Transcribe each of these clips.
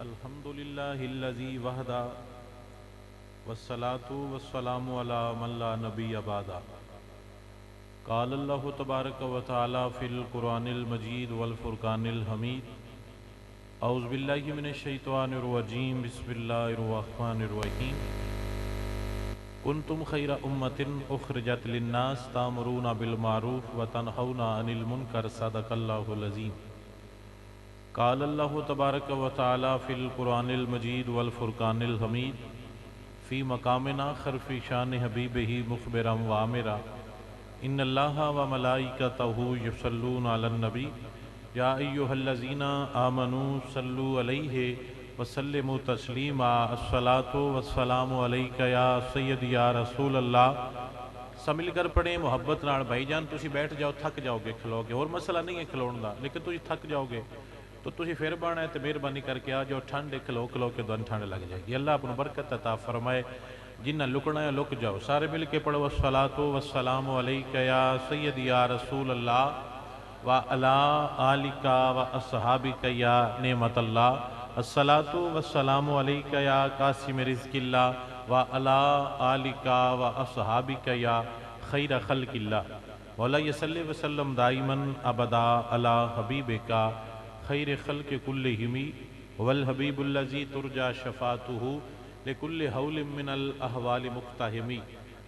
الحمد للہ الذی وحدہ والصلاة والسلام علی من لا نبی بعدہ قال اللہ تبارک و تعالی فی القرآن المجید والفرقان الحمید اعوذ باللہ من الشیطان الرجیم بسم اللہ الرحمن الرحیم کنتم خیر امت اخرجت للناس تامرون بالمعروف وتنہون عن المنکر صدق اللہ العظیم قال اللہ تبارک و تعالی فی القرآن المجید والفرقان الحمید فی مقام آخر فی شان حبیبہ مخبرا وآمرا ان اللہ و ملائکتہ یصلون علی النبی یا ایہا الذین آمنوا صلوا علیہ وسلموا تسلیما الصلاۃ والسلام علیک یا سید یا رسول اللہ۔ سب مل کر پڑھیں محبت نال۔ بھائی جان تسی بیٹھ جاؤ، تھک جاؤ گے کھلو گے، اور مسئلہ نہیں ہے کھلون دا، لیکن تسی تھک جاؤ گے تو تسی پھر بانا ہے تو مہربانی کر کے آ جاؤ، ٹھنڈ کھلو کے دن ٹھنڈ لگ جائے گی۔ اللہ اپنی برکت عطا فرمائے، جنہ لکنا ہے لک جاؤ، سارے مل کے پڑھو الصلاۃ والسلام علیک یا سید یا رسول اللہ وعلی آلک واصحابک یا نعمت اللہ، الصلاۃ والسلام علیک یا قاسم رزق اللہ وعلی آلک واصحابک یا خیر خلق اللہ، مولا صلی وسلم دائما ابدا علی حبیبک خیر خلق کلہم والحبیب الذی ترجى شفاعتہ لکل حول من الاحوال مقتحم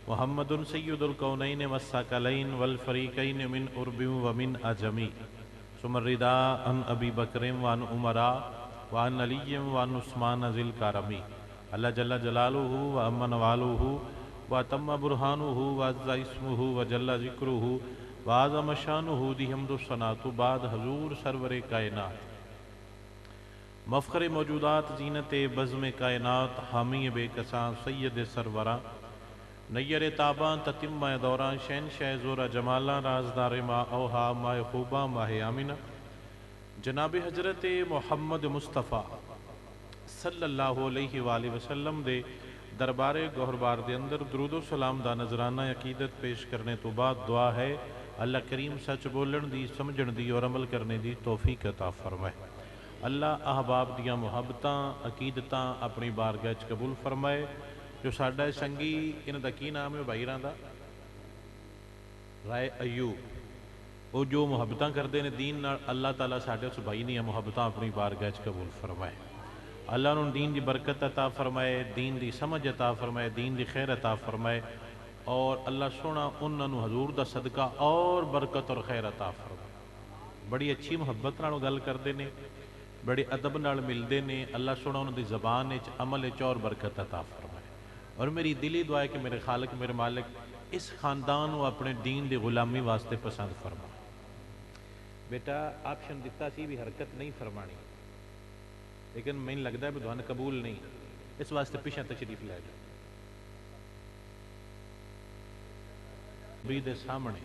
محمد سید الکونین والثقلین والفریقین من عرب ومن عجم ثم الرداء عن ابی بکر وعن عمرا وعن علی وعن عثمان ذی الکرم۔ اللہ جل جلالہ وعم نوالہ واتم برہانہ وعز اسمہ وجل ذکرہ وعظم شانہ دی حمد و ثناء بعد حضور سرور کائنات مفخر موجودات زینت بزم کائنات حامی بے کساں سید سروراں نیر تاباں تتمہ دوراں شہنشاہ زورا جمالاں رازدار ما اوہا ماہ خوباں ماہ آمنہ جناب حضرت محمد مصطفیٰ صلی اللہ علیہ وآلہ وسلم دے دربار گہربار دے اندر درود و سلام دا نذرانہ عقیدت پیش کرنے تو بعد دعا ہے اللہ کریم سچ بولن دی، سمجھن دی اور عمل کرنے دی توفیق عطا فرمائے۔ اللہ احباب دیاں محبتاں عقیدتاں اپنی بارگاہ وچ قبول فرمائے۔ جو ساڈا سنگی انہاں دا کی نام ہے بھائی راں دا؟ رائے ایوب۔ وہ جو محبتاں کردے نے دین نال، اللہ تعالیٰ ساڈے اس بھائی دیاں محبتاں اپنی بارگاہ وچ قبول فرمائے۔ اللہ انہوں دین دی برکت عطا فرمائے، دین دی سمجھ عطا فرمائے، دین دی خیر عطا فرمائے، اور اللہ سونا انہوں حضور دا صدقہ اور برکت اور خیر عطا فرمائے۔ بڑی اچھی محبت نال گل کردے نے، بڑے ادب نال ملدے نے، اللہ سونا انہوں دی زبان وچ عمل وچ اور برکت عطا فرمائے۔ اور میری دلی دعا ہے کہ میرے خالق میرے مالک اس خاندان کو اپنے دین دی غلامی واسطے پسند فرما۔ بیٹا آپشن دیتا سی بھی حرکت نہیں فرمانی، لیکن میں لگتا ہے بھی دعا قبول نہیں، اس واسطے پیچھے تشریف لے جائے بھی دے سامنے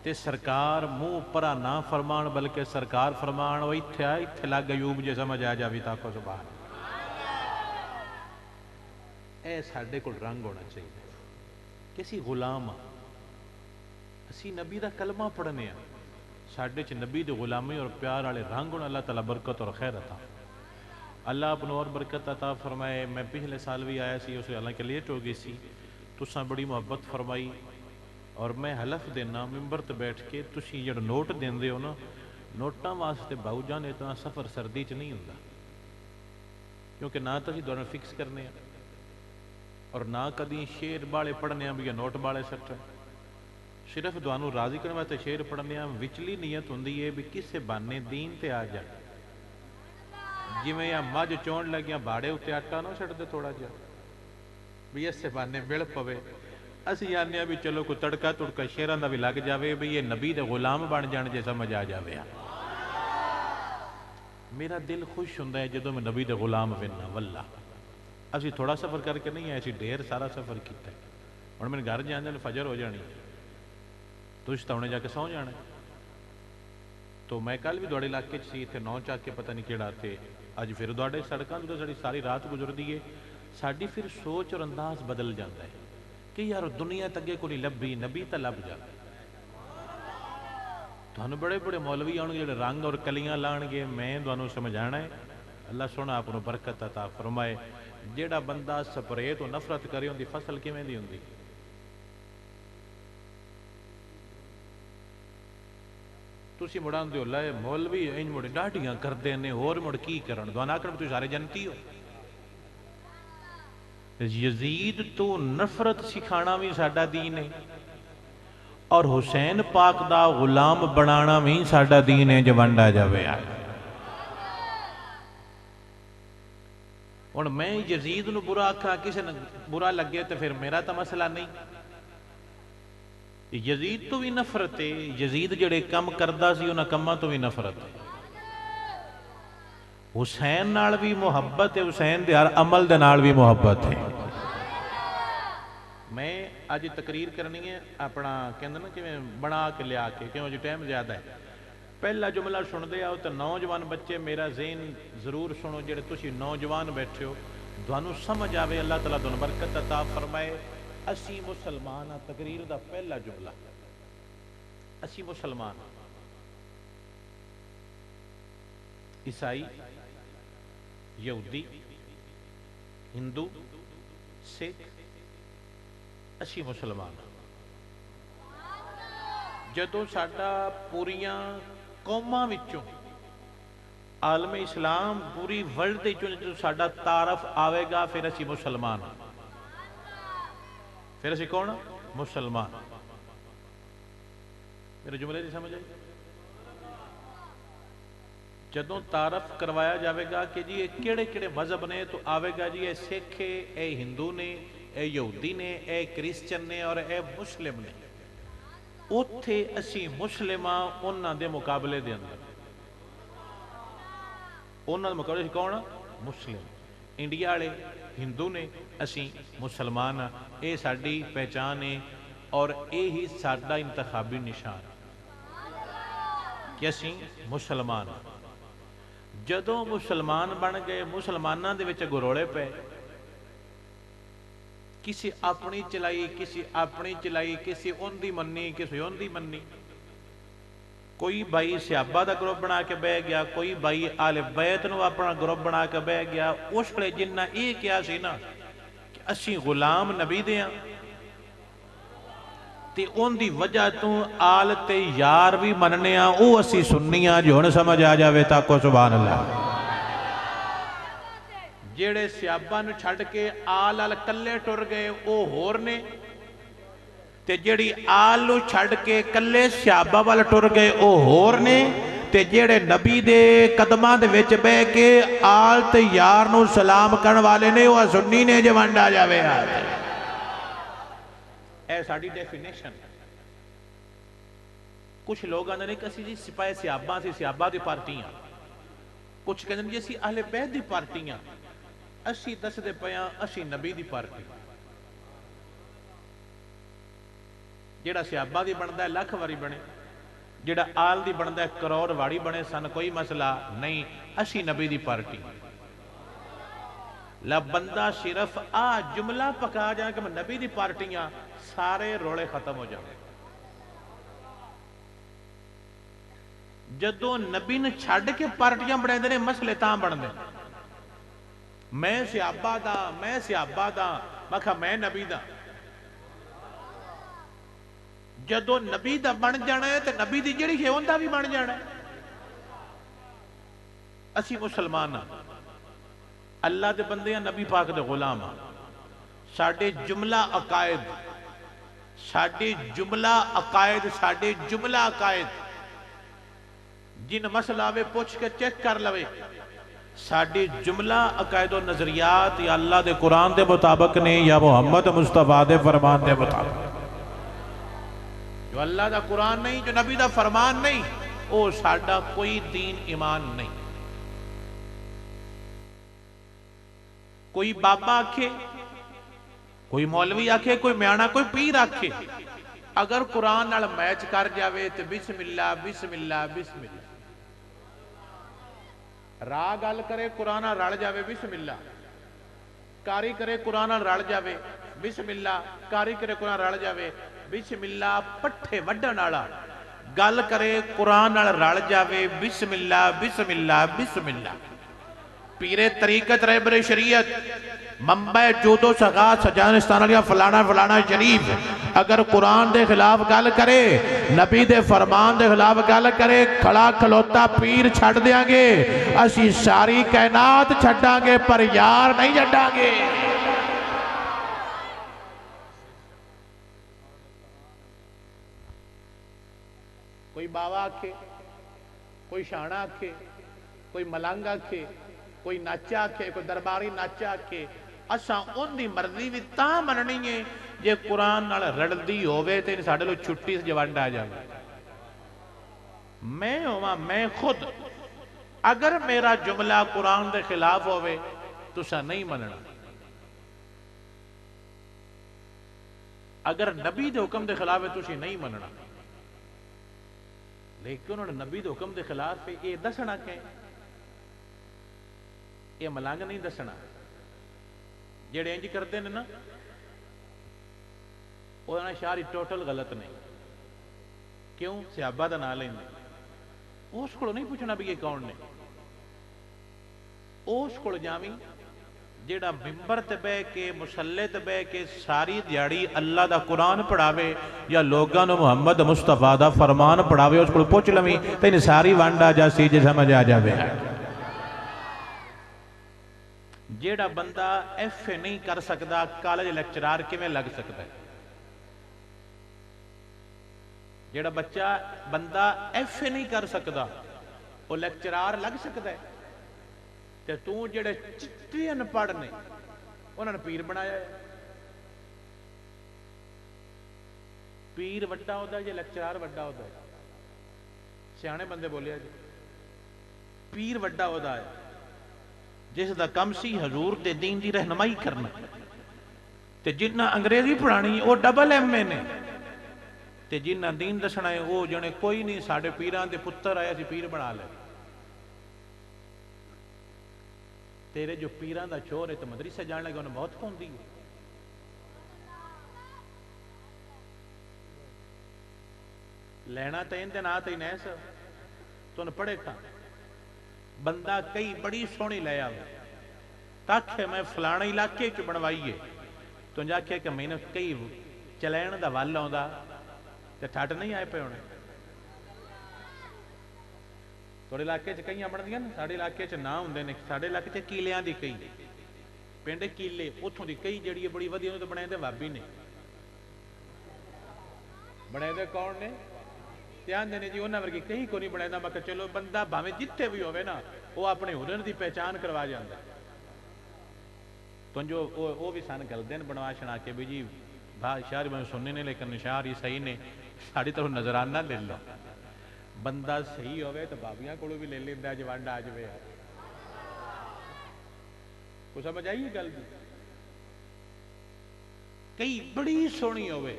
تے سرکار منہ پرا نہ فرمان بلکہ سرکار فرمان وہ اتھے آئے اتھے لگ ایوب جے سمجھ آ جاوی تاکو سبحان۔ اے ساڈے کو رنگ ہونا چاہیے کسی غلام اسی نبی دا کلمہ پڑھنے ہیں، ساڈے چ نبی دی غلامی اور پیار والے رنگ ہونا۔ اللہ تعالیٰ برکت اور خیر عطا اللہ اپنوں اور برکت عطا فرمائے۔ میں پچھلے سال بھی آیا سی، اسے حالانکہ لیٹ ہو گئی سی، تساں بڑی محبت فرمائی، اور میں حلف دینا ممبر تے بیٹھ کے تسی جڑا نوٹ دیندے ہو نا، نوٹاں واسطے باؤ جان اتنا سفر سردی چ نہیں ہوندا، کیونکہ نہ تو اسی دوران فکس کرنے ہیں اور نہ کدی شعر بالے پڑھنے ہیں بھی یا نوٹ بالے سٹ، صرف دوانو راضی کرنے واسطے شعر پڑھنے ہیں۔ وچلی نیت ہوندی ہے بھی کسے بانے دین تے آ جائے، جویں یا مجھ چون لگیاں باڑے اتنے آٹا نہ چھڑ دے تھوڑا جہا بھی اس سے بانے مل پوے۔ اسی آنے ہیں بھی چلو کوئی تڑکا تڑکا شعراں دا بھی لگ جاوے بھی یہ نبی دے غلام بن جان جے سمجھ آ جاوے۔ میرا دل خوش ہوندا ہے جدوں میں نبی دے غلام وینا، واللہ اسی تھوڑا سفر کر کے نہیں آئے، اسی ڈھیر سارا سفر کیتا ہے۔ اور میرے گھر جانے فجر ہو جانی، تو اس طرح جا کے سو جانا ہے۔ تو میں کل بھی دوڑے علاقے سی تھے، 9 چاک کے پتہ نہیں کیڑا تھے، اج پھر دوڑے سڑکاں تو ساری ساری رات گزر دی ہے۔ ساڈی پھر سوچ اور انداز بدل جاتا ہے کہ یار دنیا تگے کو نہیں لبھی، نبی تا لب جاتا ہے۔ تو بڑے بڑے مولوی آن گے رنگ اور کلیاں لان گے، میں تمہیں سمجھانا ہے اللہ سونا آپ برکت عطا فرمائے. جیڑا بندہ سپرے تو نفرت کرے ان دی فصل کیویں دی ہوندی؟ تسی مڑاں دے لائے مولوی انج مڑ ڈاڈیاں کردے نے اور مڑ کی کرن دوان آکڑ تو سارے جنتی ہو. یزید تو نفرت سکھانا بھی ساڈا دین ہے اور حسین پاک دا غلام بنانا بھی ساڈا دین ہے جو ونڈا جاوے آئے. اور میں یزید نو برا آکھا کسی نے برا لگے تو پھر میرا تو مسئلہ نہیں. یزید تو بھی نفرت ہے. یزید جڑے کم کردہ سی انہاں کماں تو بھی نفرت ہے. حسین نال بھی محبت ہے. حسین دے ہر عمل دے نال بھی محبت ہے. میں آج تقریر کرنی ہے اپنا کہندے نا کہ میں بنا کے لیا کے کیوں جو ٹائم زیادہ ہے. پہلا جملہ سن دے آؤ تو نوجوان بچے میرا ذہن ضرور سنو جڑے تسی نوجوان بیٹھے ہو دوانو سمجھ آوے اللہ تعالیٰ دونوں برکت عطا فرمائے. اسی مسلمان ہاں. تقریر دا پہلا جملہ اسی مسلمان عیسائی یہودی ہندو سکھ اسی مسلمان. جدو ساڈا پوریاں قوماں وچوں عالم اسلام پوری ورلڈ وچوں جدو ساڈا تعارف آوے گا پھر اسی مسلمان. پھر اسی کون؟ مسلمان. میرے جملے دی سمجھ آئی؟ جدوں تعارف کروایا جاوے گا کہ جی یہ کیڑے کیڑے مذہب نے تو آوے گا جی اے سکھ ہے اے ہندو نے اے یہودی نے اے کرسچن نے اور اے مسلم نے. اوتھے اسی مسلماں انہاں دے مقابلے دے اندر انہاں دے مقابلے کون؟ مسلم. انڈیا والے ہندو نے اسی مسلمان ہاں. اے ساڈی پہچان ہے اور اے ہی ساڈا انتخابی نشان کہ اسی مسلمان ہاں. جدوں مسلمان بن گئے مسلماناں دے وچ گروڑے پے کسی اپنی چلائی کسی اپنی چلائی کسی ان دی منی کسی ان دی منی. کوئی بھائی صحابہ دا گروپ بنا کے بہ گیا کوئی بھائی آل بیت نو اپنا گروپ بنا کے بہ گیا. اس لئے جنہ یہ کیا سی نا کہ اسی غلام نبی دیاں تے ان دی وجہ تو آل تے یار بھی مننیاں او اسی سننیاں جو ہن سمجھ آ جاوے تاکو سبحان اللہ. جیڑے صحابہ نو چھڑ کے آل کلے ٹر گئے او ہور نے تے جیڑی آل نو چھڑ کے کلے صحابہ وال ٹر گئے او ہور نے تے جیڑے نبی دے قدماں دے وچ بے کے آل تے یار نو سلام کرن والے نے او سنی نے جو ونڈا جاوے آتے. اے ساڑی ڈیفینیشن. کچھ لوگ آنے نے کسی جی سپاہی صحابہ سی صحابہ دی پارٹیاں کچھ کہنے جی سی اہل بیت دی پارٹیاں اسی دس دے پیاں اسی نبی دی پارٹی. جیڑا صحابہ دی بندہ ہے لاکھ واری بنے جیڑا آل دی بندہ ہے کروڑ واری بنے سن کوئی مسئلہ نہیں اسی نبی دی پارٹی. بندہ صرف جملہ پکا جائے کہ میں نبی دی پارٹیاں سارے روڑے ختم ہو جائے. جدو نبی نے چھڑ کے پارٹیاں بڑھے دینے مسئلے تاں بڑھ دیں. میں صحابہ دا میں صحابہ دا میں کہا میں نبی دا. جدو نبی دا بن جانا ہے تو نبی دی جڑی ہے ان دا بھی بن جانا ہے. اسی مسلمان اللہ دے بندے ہیں نبی پاک دے غلام. ساڑھے جملہ عقائد ساڑھے جملہ عقائد ساڑھے جملہ عقائد جن مسئلہ آوے پوچھ کے چیک کر لوے ساڑھے جملہ عقائد و نظریات یا اللہ دے قرآن دے مطابق نے یا محمد مصطفیٰ دے فرمان دے مطابق. جو اللہ دا قرآن نہیں جو نبی دا فرمان نہیں او ساڑھا کوئی دین ایمان نہیں. کوئی بابا آکھے کوئی مولوی آکھے کوئی میانا کوئی پیر آکھے اگر قرآن نال میچ کر جاوے تو بسم اللہ بسم اللہ بسم اللہ. راگ آل کرے قرآن رڑ جاوے بسم اللہ. کاری کرے قرآن رڑ جاوے بسم اللہ. کاری کرے قرآن رڑ جاوے بسم اللہ. پٹھے وڈن آلا گل کرے قرآن رڑ جاوے بسم اللہ بسم اللہ بسم اللہ. پیرے طریقت رہبر شریعت منبع جود و سخا سجانستان علیہ فلانا فلانا شریف اگر قرآن دے خلاف گل کرے نبی دے فرمان دے خلاف گل کرے کھڑا کھلوتا پیر چھڑ دیاں گے اسی ساری کائنات چھڑاں گے پر یار نہیں چھڑاں گے کوئی باوا آکھے کوئی شانہ آکھے کوئی ملنگ آکھے کوئی ناچا آکھے کوئی درباری ناچا آکھے اساں ان دی مرضی بھی تاں مننی ہے جے قرآن نال رڑدی ہووے تے ساڈے لو چھٹی سے جوانڈ آ جائے میں خود اگر میرا جملہ قرآن دے خلاف ہووے تو سا نہیں مننا اگر نبی دے حکم دے خلاف ہے تو سی نہیں مننا لیکن انہوں نے نبی دے حکم دے خلاف ہے یہ دسنا کہ یہ ملانگ نہیں دسنا جیڑے انج کرتے ہیں نا وہ شاری ٹوٹل غلط نہیں کیوں صحابہ دا نہ لیندے اس کو نہیں پوچھنا بھی یہ کون نے اس کو جامی جیڑا ممبر تے بے کے مسلح تے بے کے ساری دیاڑی اللہ دا قرآن پڑھاوے یا لوگاں نو محمد مصطفیٰ دا فرمان پڑھاوے اس کو پوچھ لویں تین ساری وانڈا جا سی جے سمجھ آ جاوے جیڑا بندہ ایف اے نہیں کر سکتا کالج لیکچرار کی میں لگ سکتا ہے جیڑا بندہ ایف اے نہیں کر سکتا وہ لیکچرار لگ سکتا ہے تے تو جیڑے چٹی ان پڑھنے انہوں نے پیر بنایا ہے پیر وڈا ہوتا ہے یا لیکچرار وڈا ہوتا ہے سیانے بندے بولیا جی پیر وڈا ہوتا ہے جس دا کم سی حضور دے دین دی رہنمائی کرنا تے جنہ انگریزی پڑھانی وہ ڈبل ایم اے نے تے جنہ دین دسنا ہے وہ جنے کوئی نہیں ساڑھے پیران دے پتر آیا سی پیر بنا لے تیرے جو پیران دا چور ہے تو مدرسہ جان لگا انہیں بہت کون دی لینا تے اندن آتا ہی نہیں سر تو انہیں پڑھے کھا بندہ کئی بڑی سونی لے آوے تاکہ میں فلانا علاقے چو بنوائیے تو جا کے کہ میں نے کئی چلین دا والا ہوں دا تے ٹھاٹ نہیں آئے پہ ہونے توڑے علاقے چ کئی آمڑ دیا نا ساڑے علاقے چ نہ ہوں دینے ساڑے علاقے چ کیلیاں دی کئی پینڈے کیلے اتھوں دی کئی جڑی بڑی ودی ہونے تو بنائے دے وابی نے بنائے دے کون نے دھیان دینے جی انہاں ورگی کہیں کو نہیں بنائے دا مکہ چلو بندہ بھامے جتے بھی ہوئے نا وہ اپنے ہنر دی پہچان کروا جاندہ تو جو وہ بھی سان گل دین بنوا شنا کے بھی جی شاعری میں سننے نے لیکن شاعری صحیح نے ساڑی طرف نظرانہ لے لو بندہ صحیح ہوئے تو بابیاں کوڑو بھی لے لیندہ جوانڈا آج ہوئے کو سمجھ آئیے گل دی کئی بڑی سونی ہوئے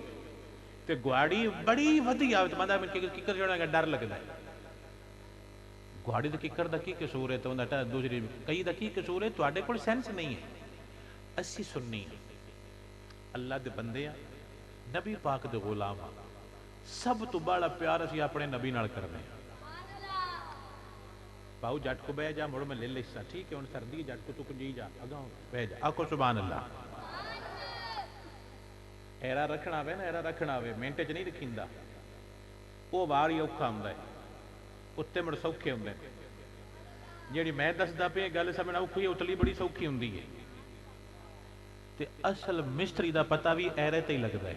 تے گواڑی بڑی ودی آوے تو مندہ میں ککر جوڑا گا ڈر لگ دا گواڑی دا ککر دا کی قصور ہے تو انہا دوسری کئی دا کی قصور ہے تو آڑے کوئی سینس نہیں ہے اسی سننی ہے اللہ دے بندے ہیں نبی پاک دے غلام ہیں سب تو بڑا پیار اسی اپنے نبی نال کرنے ہیں باؤ جٹ کو بے جا مڑ میں لے لے سا ٹھیک ہے ان سردی جٹ کو تو جی جا اگاؤں بے جا آکو سبحان اللہ ایرا رکھنا ہوئے نا ایرا رکھنا ہوئے مینٹے چ نہیں رکھیندہ وہ واری اوکھا ہوں دائے اتے مڑ سوکھے ہوں دائے جیڑی میں دس دا پہ گل سمجھنا اوکھی اتلی بڑی سوکھی ہوں دی ہے تے اصل مستری دا پتہ بھی ایرے تے ہی لگ دائے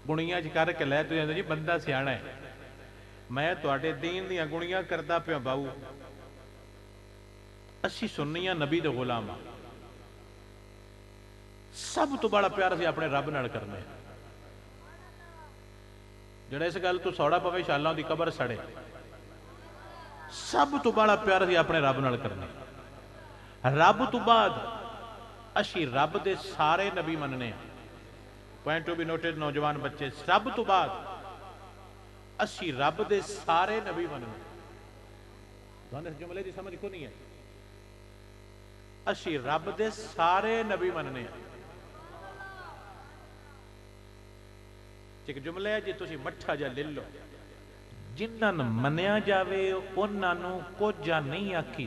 گنیاں چکار کے لے تو یہ جی بندہ سیانا ہے میں تو آٹے دین دیا گنیاں کردہ پہ باؤ اسی سننیاں نبی دے غلام سب تو بڑا پیار سے اپنے رب نال کرنے جڑا اس گل تو سوڑا پوے شاءاللہ دی قبر سڑے سب تو بڑا پیار سے اپنے رب نال کرنے رب تو بعد اشی رب دے سارے نبی مننے پوائنٹ ٹو بھی نوٹڈ نوجوان بچے سب تو بعد اشی رب دے سارے نبی مننے دونوں اس جملے دی سمجھ کو نہیں ہے اشی رب دے سارے نبی مننے ایک جملے ہے جی تسی مٹھا جا لے لو جنہاں منیا جاوے انہاں نو کچھ جا نہیں آکھی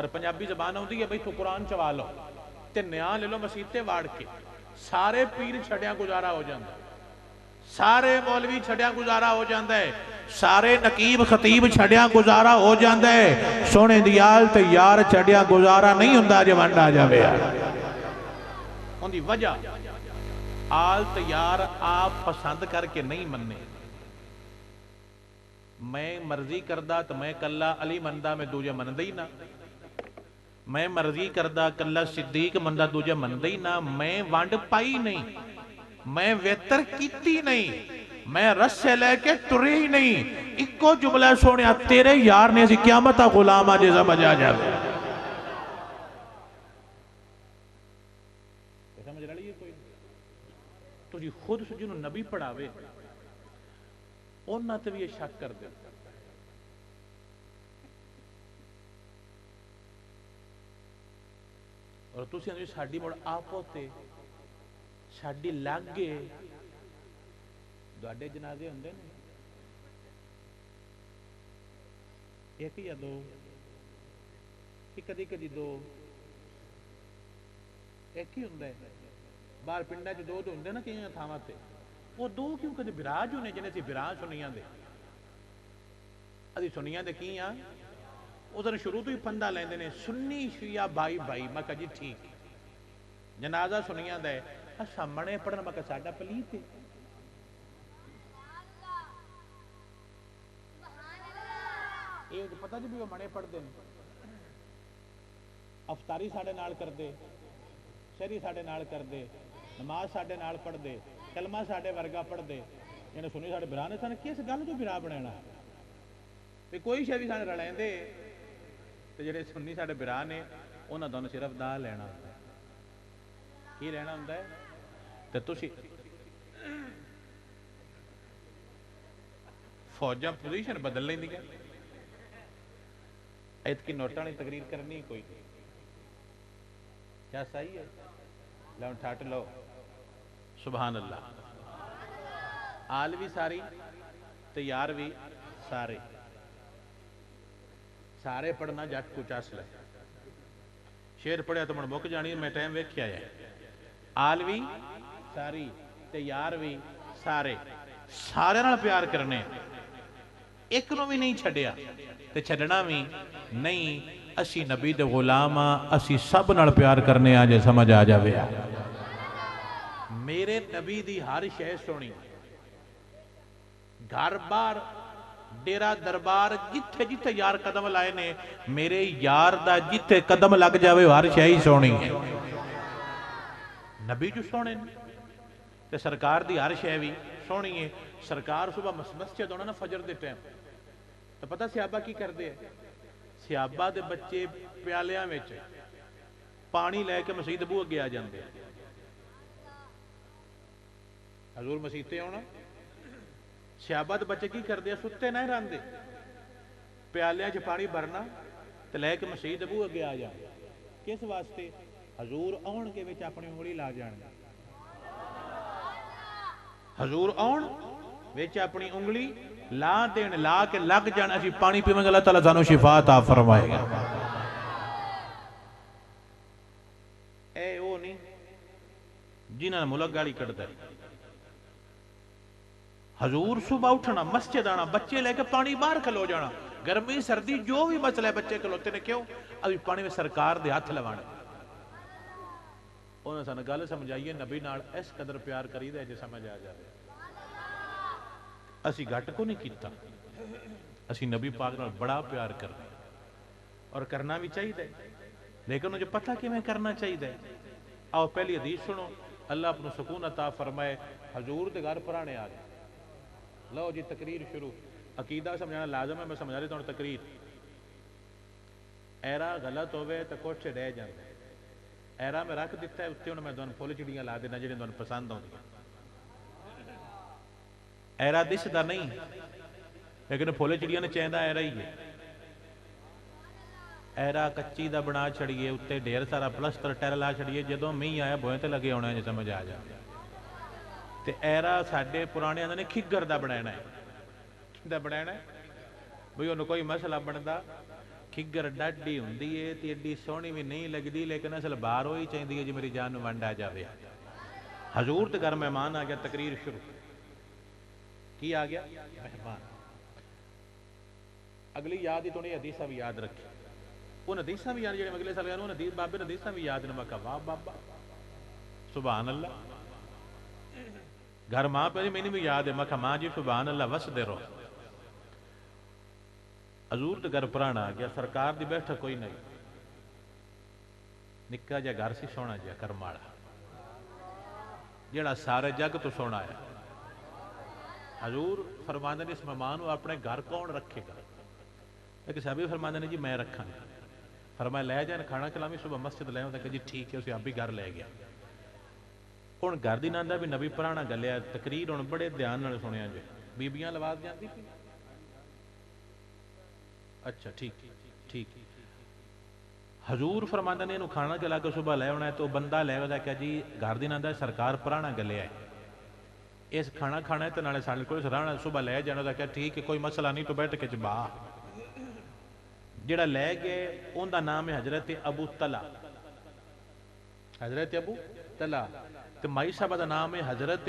اور پنجابی زبان آتی ہے بھائی تو قرآن چوا لو تے نیا لے لو مسیتے واڑ کے، سارے پیر چھڑیاں گزارا ہو جاندہ ہے، سارے مولوی چھڑیاں گزارا ہو جاندہ ہے، سارے نقیب خطیب چھڑیاں گزارا ہو جاندہ ہے، سونے دیال تے یار چھڑیاں گزارا نہیں ہوندہ جو منڈا جاوے ان دی وجہ آل تے یار آپ پسند کر کے نہیں مننے، میں مرضی کردہ تو میں کلہ علی مندہ میں دوجہ مندہ ہی نہ، میں مرضی کردہ کلہ صدیق مندہ دوجہ مندہ ہی نہ، میں وانڈ پائی نہیں، میں ویتر کیتی نہیں، میں رس سے لے کے ترے ہی نہیں، ایک کو جملہ سوڑیا تیرے یار نے اسی قیامتہ غلامہ جیسا بجا جاوے سمجھ رہا لیے کوئی تو جی خود سے جنہوں نبی پڑھاوے انہاں تے بھی یہ شک کر دے اور تسی انہوں ساڑھی موڑ آپ ہوتے ساڑھی لگ گئے دوڑے جنازے ہوندے نے ایک یا دو کہ کدی کدی دو ایک ہی ہوندے باہر پنڈا جو دو ہوندے نا کہیں تھاما تے وہ دو کیوں کدی براج ہونے جنہیں سی براج سنیاں دے ادھی سنیاں دے کی ہاں ادھر شروع تو ہی پندہ لیندے نے سنی شیعہ بھائی بھائی میں کہا جی ٹھیک جنازہ سنیاں دے سامنے پڑھنا میں کہا ساڑھا پلیت ہے یہ جو پتہ جی بھی وہ منے پڑھ دیں افطاری ساڑھے نال کر دے شہری ساڑھے نال کر دے نماز ساڑھے نال پڑھ دے کلمہ ساڑھے ورگا پڑھ دے یعنی سنی ساڑھے برانے سانے کیسے گل جو برا بنانا ہے کوئی شہ بھی ساڑھے رڑیں دے تو جڑے سنی ساڑھے برانے انہاں دونوں صرف دا لینا ہوتا ہے کی لینا ہوتا ہے تو تسی فوجاں پوزیشن بدل لیں دی گا ایت کی نوٹاں نے تقریر کرنی کوئی کیا صحیح ہے لو ٹھاٹ لو سبحان اللہ آل بھی ساری تیار بھی سارے سارے پڑھنا جٹ کو چاس لے شیر پڑھیا تو من مک جانی میں ٹائم ویک کیا ہے آل بھی ساری تیار بھی سارے سارے نال پیار کرنے ایک نو بھی نہیں چھڑیا تے چھڑنا بھی نہیں اسی نبی دے غلامہ اسی سب نال پیار کرنے آجے سمجھ آ جاوے میرے نبی دی ہر شے سونی گھر بار ڈیرہ دربار جتھے جتھے یار قدم لائے نے میرے یار دا جتھے قدم لگ جاوے ہر شے ہی سونی ہے نبی جو سونے تے سرکار دی ہر شے بھی سونی ہے سرکار صبح مسجد ہونا نا فجر دے ٹائم تو پتہ صحابہ کی کر دے صحابہ دے بچے پیالیاں میں پانی لے کے مسجد ابو اگے آ جاندے حضور مسیح تے ہونا صحابہ دے بچے کی کر دے ستے نہ رہن دے پیالیاں چ پانی بھرنا تے لے کے مسجد ابو اگے آ جاندے کس واسطے حضور آن کے وچ اپنی انگلی لا جان حضور آن وچ اپنی انگلی لا دین لا کے لگ جان اسی پانی پیویں گے اللہ تعالیٰ سانو شفا عطا فرمائے گا اے وہ نہیں جنہاں ملک گاڑی کٹدا ہے حضور صبح اٹھنا مسجد آنا بچے لے کے پانی باہر کھلو جانا گرمی سردی جو بھی مسئلہ ہے بچے کھلوتے نے کیوں ابھی پانی میں سرکار دے ہاتھ لوانے انہوں نے سانو گل سمجھائیے نبی نال اس قدر پیار کری دے جو سمجھ آ جائے اسی گھٹ کو نہیں کیتا اسی نبی پاک نال بڑا پیار کرنا اور کرنا بھی چاہیے دے لیکن مجھے پتہ کہ میں کرنا چاہیے دے آؤ پہلی حدیث سنو اللہ اپنا سکون عطا فرمائے حضور دے گھر پرانے آ گئے لو جی تقریر شروع عقیدہ سمجھانا لازم ہے میں سمجھا دیتا ہوں تقریر ایرا غلط ہوئے تو کچھ رہ جاندے ایرا میں رکھ دیتا ہے اتنے انہوں میں دون پھول چڑیاں لا دینا جنہیں دون پسند ہوں ایرا دس دا نہیں لیکن پھولے چڑیاں نے چاہندہ ایرا ہی ہے ایرا کچی دا بنا چھڑیے اتنے ڈھیر سارا پلسٹر ٹیر لا چھڑیے جدوں میں آیا بوئیں تے لگے ہونے ہیں سمجھ آ جائے تے ایرا ساڑھے پرانے آنے نے کھگر دا بنانا ہے دا بنانا ہے بھئی انہوں کوئی مسئلہ بندا ਖਿੱਗਰ ਡਾਢੀ ਹੁੰਦੀ ਏ ਤੇ ਏਡੀ ਸੋਹਣੀ ਵੀ ਨਹੀਂ ਲੱਗਦੀ, ਲੇਕਿਨ ਅਸਲ ਬਾਹਰ ਉਹ ਹੀ ਚਾਹੀਦੀ ਹੈ ਜੀ ਮੇਰੀ ਜਾਨ ਨੂੰ ਵੰਡ ਆ ਜਾਵੇ। ਹਜ਼ੂਰ ਦੇ ਘਰ ਮਹਿਮਾਨ ਆ ਗਿਆ, ਤਕਰੀਰ ਸ਼ੁਰੂ। ਕੀ ਆ ਗਿਆ? ਮਹਿਮਾਨ। ਅਗਲੀ ਯਾਦ ਹੀ ਥੋੜੀ ਹਦੀਸਾਂ ਵੀ ਯਾਦ ਰੱਖੀ। ਉਹ ਹਦੀਸਾਂ ਵੀ ਯਾਦ ਜਿਹੜੇ ਅਗਲੇ ਸਾਲ ਨੂੰ ਹਦੀਸ ਬਾਬੇ ਨੇ ਹਦੀਸਾਂ ਵੀ ਯਾਦ ਨੇ। ਮੈਂ ਕਿਹਾ ਵਾਹ ਬਾਬਾ ਸੁਭਾਨ ਅੱਲਾ। ਘਰ ਮਾਂ ਪਿਓ ਦੀ ਮੈਨੂੰ ਵੀ ਯਾਦ ਹੈ। ਮੈਂ ਕਿਹਾ ਮਾਂ ਜੀ ਸੁਭਾਨ ਅੱਲਾ, ਵਸਦੇ ਰਹੋ। ਹਜ਼ੂਰ ਦੇ ਘਰ ਪੁਰਾਣਾ ਆ ਗਿਆ। ਸਰਕਾਰ ਦੀ ਬੈਠਕ ਕੋਈ ਨਹੀਂ, ਨਿੱਕਾ ਜਿਹਾ ਘਰ ਸੀ, ਸੋਹਣਾ ਜਿਹਾ ਕਰਮ ਵਾਲਾ, ਜਿਹੜਾ ਸਾਰੇ ਜੱਗ ਤੋਂ ਸੋਹਣਾ ਹੈ। ਹਜ਼ੂਰ ਫਰਮਾਉਂਦੇ ਨੇ ਇਸ ਮਹਿਮਾਨ ਨੂੰ ਆਪਣੇ ਘਰ ਕੌਣ ਰੱਖੇਗਾ? ਇੱਕ ਸਾਬੀ ਫਰਮਾਉਂਦੇ ਨੇ ਜੀ ਮੈਂ ਰੱਖਾਂਗਾ। ਫਰਮਾਇਆ ਲੈ ਜਾਣ, ਖਾਣਾ ਖਿਲਾਵੀਂ, ਸੁਬਹ ਮਸਜਿਦ ਲੈ ਆਉਂਦਾ ਕਿ ਜੀ ਠੀਕ ਹੈ। ਉਸੇ ਆਪ ਹੀ ਘਰ ਲੈ ਗਿਆ। ਹੁਣ ਘਰ ਦੀ ਨੰਦਾ ਵੀ ਨਵੀਂ ਪੁਰਾਣਾ ਗੱਲਿਆ। ਤਕਰੀਰ ਹੁਣ ਬੜੇ ਧਿਆਨ ਨਾਲ ਸੁਣਿਆ ਜੇ। ਬੀਬੀਆਂ ਲਵਾਜ਼ ਜਾਂਦੀ ਪਈ। ਅੱਛਾ ਠੀਕ ਠੀਕ। ਹਜ਼ੂਰ ਫਰਮਾਉਂਦੇ ਨੇ ਇਹਨੂੰ ਖਾਣਾ ਖਿਲਾ ਕੇ ਸੁਬਹ ਲੈ ਆਉਣਾ। ਤੇ ਉਹ ਬੰਦਾ ਲੈ ਆਉਂਦਾ ਕਿ ਜੀ ਘਰ ਦੀ ਨੰਦਾ ਸਰਕਾਰ ਪੁਰਾਣਾ ਗੱਲਿਆ ਹੈ, ਇਸ ਖਾਣਾ ਖਾਣਾ ਤੇ ਨਾਲੇ ਸਾਡੇ ਕੋਲ ਰਹਿਣਾ, ਸੁਬਹ ਲੈ ਜਾਣਾ। ਉਹਦਾ ਕਿਹਾ ਠੀਕ ਹੈ, ਕੋਈ ਮਸਲਾ ਨਹੀਂ, ਤੂੰ ਬੈਠ ਕੇ ਚਬਾ। ਜਿਹੜਾ ਲੈ ਗਏ ਉਹਦਾ ਨਾਮ ਹੈ ਹਜ਼ਰਤ ਅਬੂ ਤਲਾ। ਹਜ਼ਰਤ ਅਬੂ ਤਲਾ। ਤੇ ਮਾਈ ਸਾਹਿਬਾ ਦਾ ਨਾਮ ਹੈ ਹਜ਼ਰਤ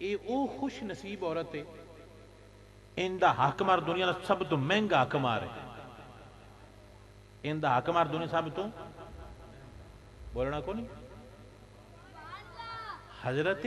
ਇਹ ਉਹ ਖੁਸ਼ ਨਸੀਬ ਔਰਤ ਹੈ, ਇਹਦਾ ਹਾਕਮਾਰ ਦੁਨੀਆ ਦਾ ਸਭ ਤੋਂ ਮਹਿੰਗਾ ਹਾਕਮਾਰ ਹੈ। ਇਹਦਾ ਹਾਕਮਾਰ ਦੁਨੀਆ ਸਭ ਤੋਂ, ਬੋਲਣਾ ਕੋ ਨਹੀਂ, ਹਜ਼ਰਤ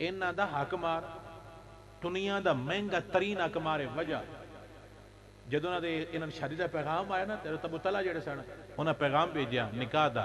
ਇਹਨਾਂ ਦਾ ਹਾਕਮਾਰ, ਦੁਨੀਆ ਦਾ ਮਹਿੰਗਾ ਤਰੀਨ ਹਾਕਮਾਰ ਹੈ। ਵਜ੍ਹਾ ਜਦੋਂ ਇਹਨਾਂ ਦੀ ਸ਼ਾਦੀ ਦਾ ਪੈਗਾਮ ਆਇਆ ਨਾ, ਤੇ ਅਬੂ ਤਲਾ ਜਿਹੜੇ ਸਨ ਉਹਨਾਂ ਪੈਗਾਮ ਭੇਜਿਆ ਨਿਕਾਹ ਦਾ।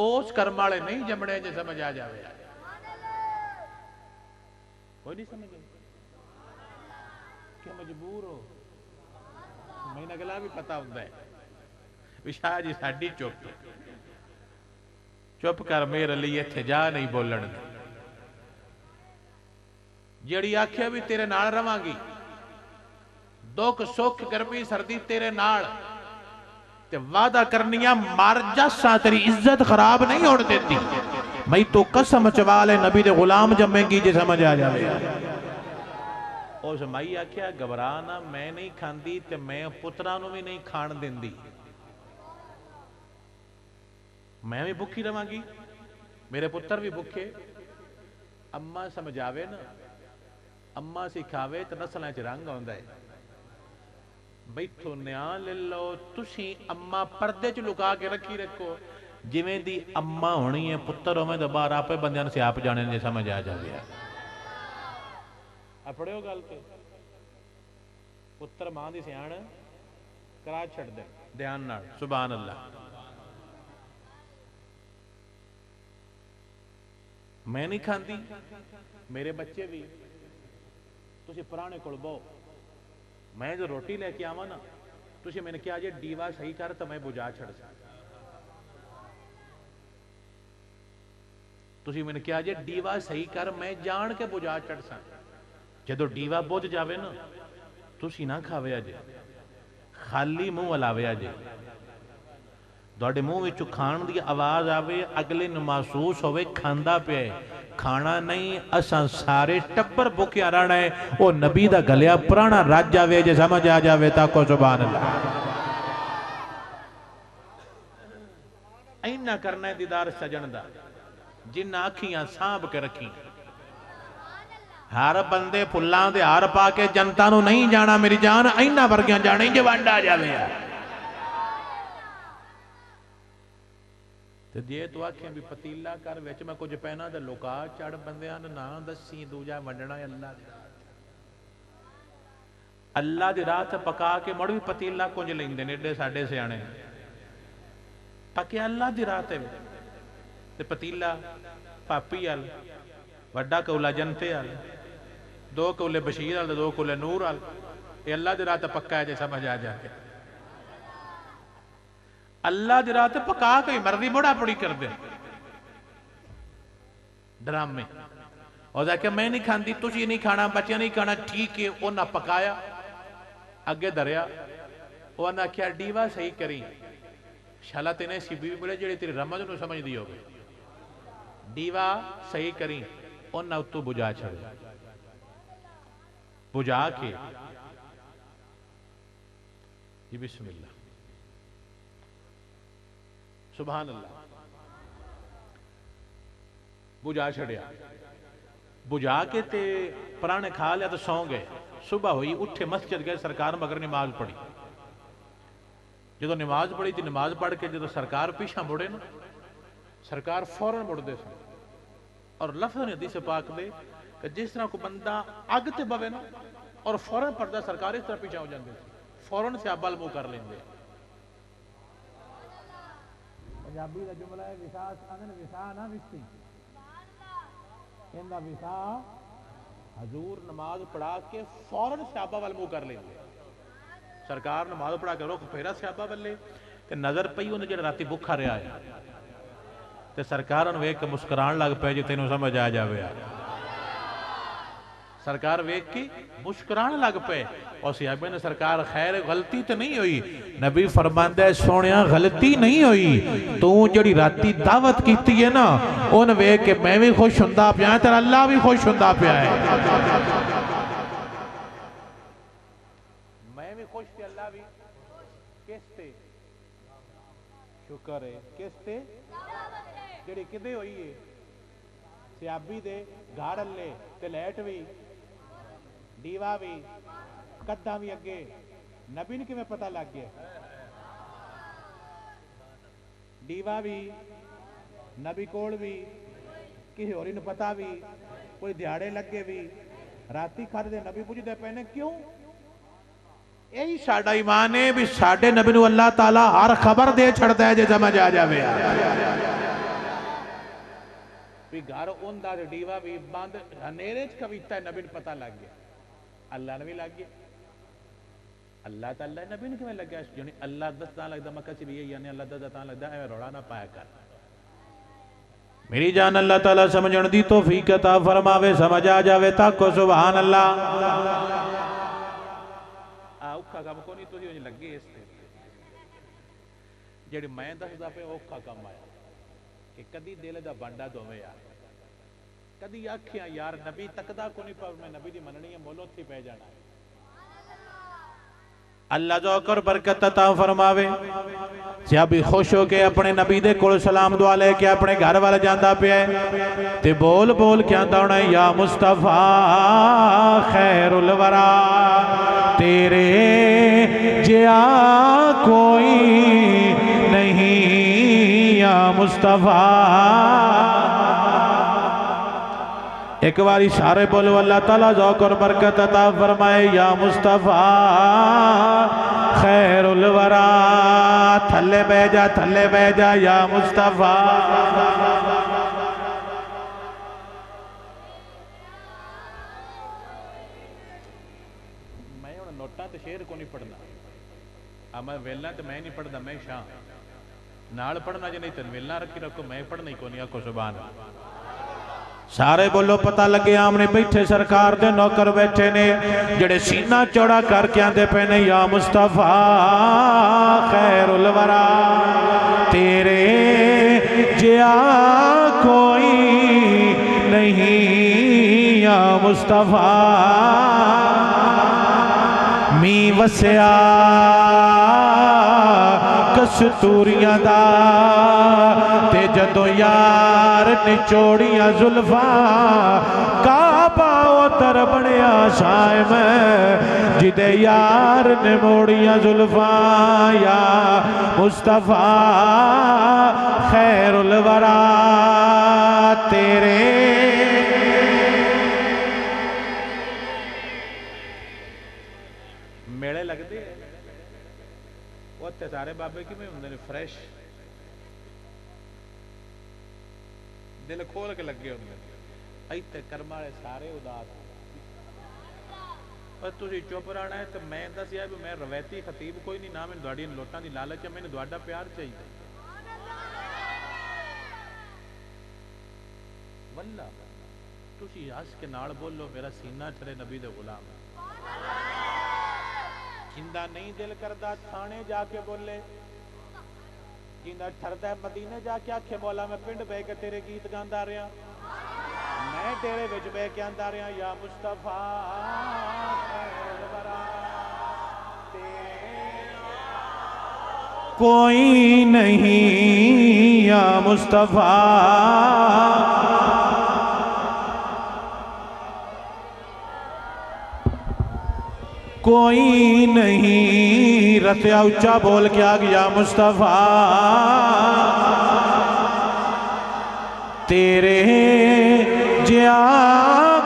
اس کرم والے نہیں جمنے جے سمجھ آ جاوے کوئی نہیں سمجھ کہ مجبور ہو میں نے اگلا بھی پتا ہوتا ہے بھی شاہ جی ساڈی چپ چپ کر میرے لیے اتھے جا نہیں بولن جیڑی آکھیا بھی تیرے نال رواں گی دکھ سکھ گرمی سردی تیرے نال تے وعدہ کرنیاں مار جاساں تیری عزت خراب نہیں ہونے دیتی میں تو قسم چوالے نبی دے غلام جمیں گی جے سمجھ آ جاوے اس مائی آکھیا گھبرانا میں نہیں کھاندی تے میں پترانو بھی نہیں کھان دیندی میں بھی بھکھی رواں گی میرے پتر بھی بھکھے اماں سمجھاوے نا اماں سکھاوے تو نسلیں چ رنگ آندا ہے بیٹھو نیاں لے لو تسی اماں پردے چ لکا کے رکھی رکھو جویں دی اماں ہونی ہے پتر ہوویں تے باہر آپے بندیاں نوں سیاپ جانے دے سمجھ آ جاوے پڑھے ہو گل تے پتر ماں دی سیاණ کرا چھڑ دے دھیان نال سبحان اللہ میں نہیں کھاندی میرے بچے بھی تسی پرانے کول بہو میں جو روٹی لے کے آواں نا تسی میں نے کیا جے ڈیوا صحیح کر تو میں بجا چھڑ سا تسی میں نے کیا جے ڈیوا صحیح کر میں جان کے بجا چڑ سا جدو ڈیوا بوجھ جاوے نا تسی نہ کھاوے آجے خالی منہ علاوے آجے دوڑے منہ وچوں کھان دی آواز آوے اگلے نو محسوس ہوئے کھاندا پہ کھانا نہیں اساں سارے ٹبر بھوکیا رہنا ہے او نبی دا گلیا پرانا رج جاوے جے سمجھ آ جاوے تاکو سبحان اللہ اینا کرنا ہے دیدار سجن دا جن آکھیاں سانب کے رکھیں ہر بندے پھلان دے ہار پا کے جنتانو نہیں جانا میری جان اینا ورگیاں جانے جو وانڈا جاوے تے جے تو آکھیں بھی پتیلہ کر ویچ میں کچھ پہنا دے لکا چڑ بندیاں نا دسی دوجہ منڈنا ہے اللہ دی اللہ دی رات پکا کے مڑ بھی پتیلہ کنج لیں دے نیڈے ساڑھے سے آنے پکے اللہ دی رات ہے تے پتیلہ پاپی آل وڈا کولا جنتے آل دو کولے بشیر آل دو کولے نور آل یہ اللہ دی رات پکا ہے جے سمجھ آ جاتے اللہ دی رات پکا کے مرضی بڑا پڑی کر دے ڈرام میں اور کہ میں نہیں کھاندی تجھے نہیں کھانا بچے نہیں کھانا ٹھیک ہے وہ نہ پکایا اگے دریا وہ نہ کیا ڈیوا صحیح کریں شالا تینے سی بیوی بڑے جڑے تیری رمض نو سمجھ دی ہوگی ڈیوا صحیح کریں اور نہ تو بجا چھڑے بجا کے یہ بسم اللہ سبحان اللہ بجا چھڑیا بجا کے تے پرانے کھا لیا تو سو گئے صبح ہوئی اٹھے مسجد گئے سرکار مگر نماز پڑھی جدو نماز پڑھی تھی نماز پڑھ کے جدو سرکار پیچھا مڑے نا سرکار فوراں مڑ دے سن اور لفظ نے حدیث پاک دے کہ جس طرح کو بندہ اگ تے بوے نا اور فوراں پردہ سرکار اس طرح پیچھا ہو جاندے فوراں سے ابل منہ کر لیندے پنجابی دا جملہ ہے وساس انن وسا نہ وستی اندا وسا حضور نماز پڑھا کے فوراں صحابہ وال منہ کر لیندے سرکار نماز پڑھا کے رخ پھیرا صحابہ والے تے نظر پئی انہاں جڑا راتی بھوکا رہیا ہے تے سرکار نوں ویکھ کے مسکران لگ پے جے تینوں سمجھ آ جاوے سرکار ویکھ کے مسکران لگ پے اور صحابہ نے سرکار خیر غلطی تے نہیں ہوئی نبی فرماندا ہے سونیا غلطی نہیں ہوئی تو جڑی راتی دعوت کیتی ہے نا اون ویکھ کے میں بھی خوش ہوندا پیا تے اللہ بھی خوش ہوندا پیا ہے میں بھی خوش تے اللہ بھی کس تے شکر ہے کس تے جڑی کدے ہوئی ہے سیابی دے گھاڑ لے تے لیٹ بھی ڈیوا بھی قدہ بھی اگے نبی نے کیویں پتہ لگ گیا ڈیوا بھی نبی کول بھی کسی ہوری نے پتہ بھی کوئی دیہاڑے لگے بھی راتی کھڑ دے نبی پوچھ دے پہنے کیوں یہی ساڈا ایمان ہے بھی ساڈے نبی نو اللہ تعالی ہر خبر دے چھڑدا ہے جے سمجھ آ جاوے بھی گھر اوندا تے ڈیوا بھی بند ہنیرے چ کبیتا ہے نبی پتہ لگ گیا اللہ نے بھی لگ گیا اللہ تعالی نبی نے کیوں لگا یعنی اللہ دس تاں لگدا مکہ چ بھی یعنی اللہ دس تاں لگدا اے روڑا نہ پایا کر میری جان اللہ تعالی سمجھن دی توفیق عطا فرماوے سمجھ آ جاوے تاکو سبحان اللہ اوکھا کام کو نہیں تو لگے اس تے جڑی میں دسدا پے اوکھا کام آیا کہ کدی دل دا بانڈا دوویں یار کدی آکھیاں یار نبی تکدا کو نہیں پر میں نبی دی مننی ہے مولوں تھی پہ جانا اللہ ذوق اور برکت عطا فرماوے سیابی خوش ہو کے اپنے نبی دے کول سلام دعا لے کے اپنے گھر والا جاندا پیا تے بول بول کے آندا ہونا یا مصطفیٰ خیر الورا تیرے جیا کوئی نہیں یا مصطفیٰ ایک باری سارے بولو اللہ تعالیٰ ذوق اور برکت عطا فرمائے یا مصطفیٰ خیر الورا تھلے بہ جا یا مصطفیٰ میں انہوں نوٹا تے شیر کو نہیں پڑھنا میں ویلنا تے میں نہیں پڑھنا میں شاہ نال پڑھنا جو نہیں تن ویلنا رکھی رکھو میں پڑھنا ہی کو نہیں آکو سبحان سارے بولو پتہ لگے آمنے بیٹھے سرکار دے نوکر بیٹھے نے جڑے سینہ چوڑا کر کے آندے پہنے یا مصطفیٰ خیر الورا تیرے جیا کوئی نہیں یا مصطفیٰ می وسیا کستوریاں دا تے جدو یار نچوڑیاں زلفاں کعبہ اتر بڑیا شائع میں جدے یار نے موڑیاں زلفاں یا مصطفیٰ خیر الورا تیرے میڑے لگ دے وہ سارے بابے کی میں انہوں نے فریش دل کھول کے لگے انہوں نے ایتے کرمارے سارے اداس اور تجھے چوپ رہنا ہے تو میں دس یا بھی میں رویتی خطیب کوئی نہیں نام ان دوڑی ان لوٹاں دی لالچ ہے میں نے دوڑا پیار چاہیے واللہ تجھے ہس کے نال بولو میرا سینہ چھڑے نبی دے غلام جندہ نہیں دل کردہ تھانے جا کے بولے جندہ ٹھردہ مدینے جا کے آکھے مولا میں پنڈ بے کے تیرے گیت گاندہ رہا میں تیرے وچ بے کے آندہ رہا یا مصطفیٰ خیر الورا کوئی نہیں یا مصطفیٰ کوئی نہیں رتیا اچھا بول کے آ گیا مصطفیٰ تیرے جیا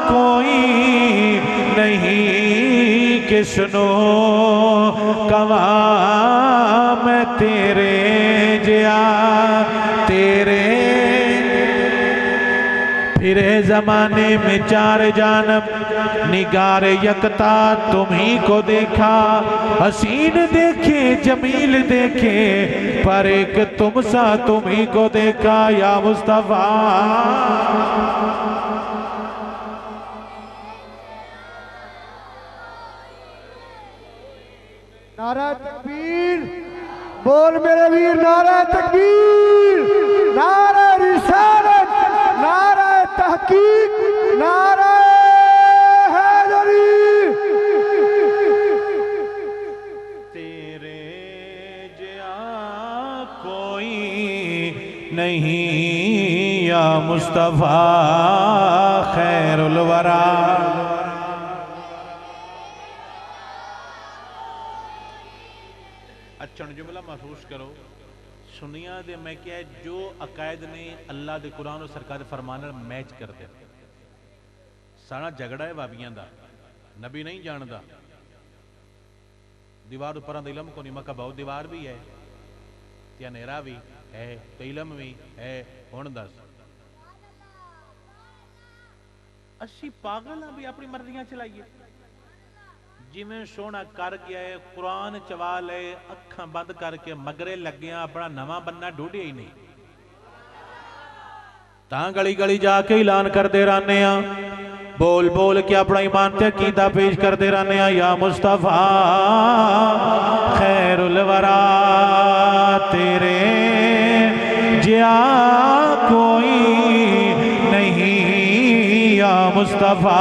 کوئی نہیں کسنو کوا میں تیرے جیا تیرے پھرے زمانے میں چار جانب نگار یکتا تمہیں کو دیکھا حسین دیکھے جمیل دیکھے پر ایک تم سا تمہیں کو دیکھا یا مصطفیٰ نعرہ تکبیر بول میرے ویر نعرہ تکبیر نعرہ رسالت نعرہ تحقیق نعرہ حیدری تیرے جیا کوئی نہیں یا مصطفیٰ خیر الورا اچھا جملہ محسوس کرو سنیا دے میں کیا ہے جو عقائد نے اللہ دے قرآن و سرکار فرمانے میچ کر دے سارا جھگڑا ہے بابیاں دا نبی نہیں جاندہ دیوار اوپران علم کو نہیں مکہ بہت دیوار بھی ہے یا نیرہ بھی ہے تو علم بھی ہے ہون دس ਅਸੀਂ ਪਾਗਲ ਆ ਵੀ ਆਪਣੀ ਮਰਜ਼ੀਆਂ ਚਲਾਈਏ। ਜਿਵੇਂ ਸੋਹਣਾ ਕਰ ਗਿਆ ਹੈ ਕੁਰਾਨ ਚਵਾ ਲਏ, ਅੱਖਾਂ ਬੰਦ ਕਰਕੇ ਮਗਰੇ ਲੱਗਿਆ, ਆਪਣਾ ਨਵਾਂ ਬੰਨਾ ਢੂੰਢਿਆ ਹੀ ਨਹੀਂ। ਤਾਂ ਗਲੀ ਗਲੀ ਜਾ ਕੇ ਐਲਾਨ ਕਰਦੇ ਰਹਿੰਦੇ ਆ, ਬੋਲ ਬੋਲ ਕੇ ਆਪਣਾ ਈਮਾਨ ਤੇ ਅਕੀਦਾ ਪੇਸ਼ ਕਰਦੇ ਰਹਿੰਦੇ ਆ। ਯਾ ਮੁਸਤਫਾ ਖੈਰੁਲ ਵਰਾ ਤੇਰੇ ਜਿਆ ਕੋਈ ਨਹੀਂ, ਯਾ ਮੁਸਤਫਾ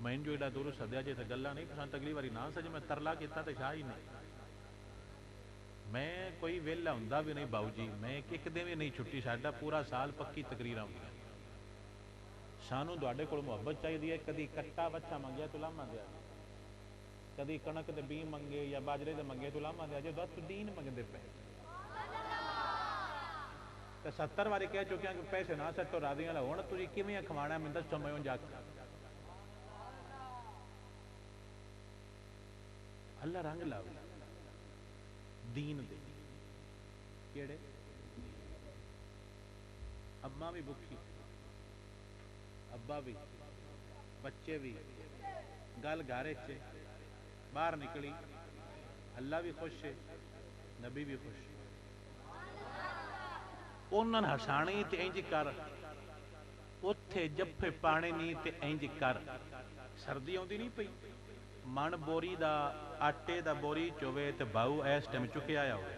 میں جو ایڈا دور سدیا جے تے گلا نہیں پسند اگلی واری نہ سج میں ترلا کیتا تے شاہ ہی نہیں میں کوئی ویلا ہوندا بھی نہیں باؤ جی میں ایک دن بھی نہیں چھٹی ساڈا پورا سال پکی تقریراں ہوندیاں سانوں تواڈے کول محبت چاہیے کدی کٹا بچا منگیا تو لاما دیا کدی کنک دے بی منگے یا باجرے دے منگے تو لاما دیا جو دت دین منگدے پے تے 70 واری کہہ چکیا کہ پیسے نہ سٹو راضیاں لا ہن تسی کیویں کھوانا میں دس سمجھوں جا کے اللہ رنگ لاوے دین دے کیڑے اماں بھی بکھی ابا بھی بچے بھی گل گارے چ باہر نکلی اللہ بھی خوش ہے نبی بھی خوش انہاں نے ہسانی تے انج کر اوتھے جفے پانے نہیں تے انج کر سردی آوندی نہیں پئی من بوری دا آٹے دا بوری چوے تے باؤ اس ٹائم چکیا آیا ہوئے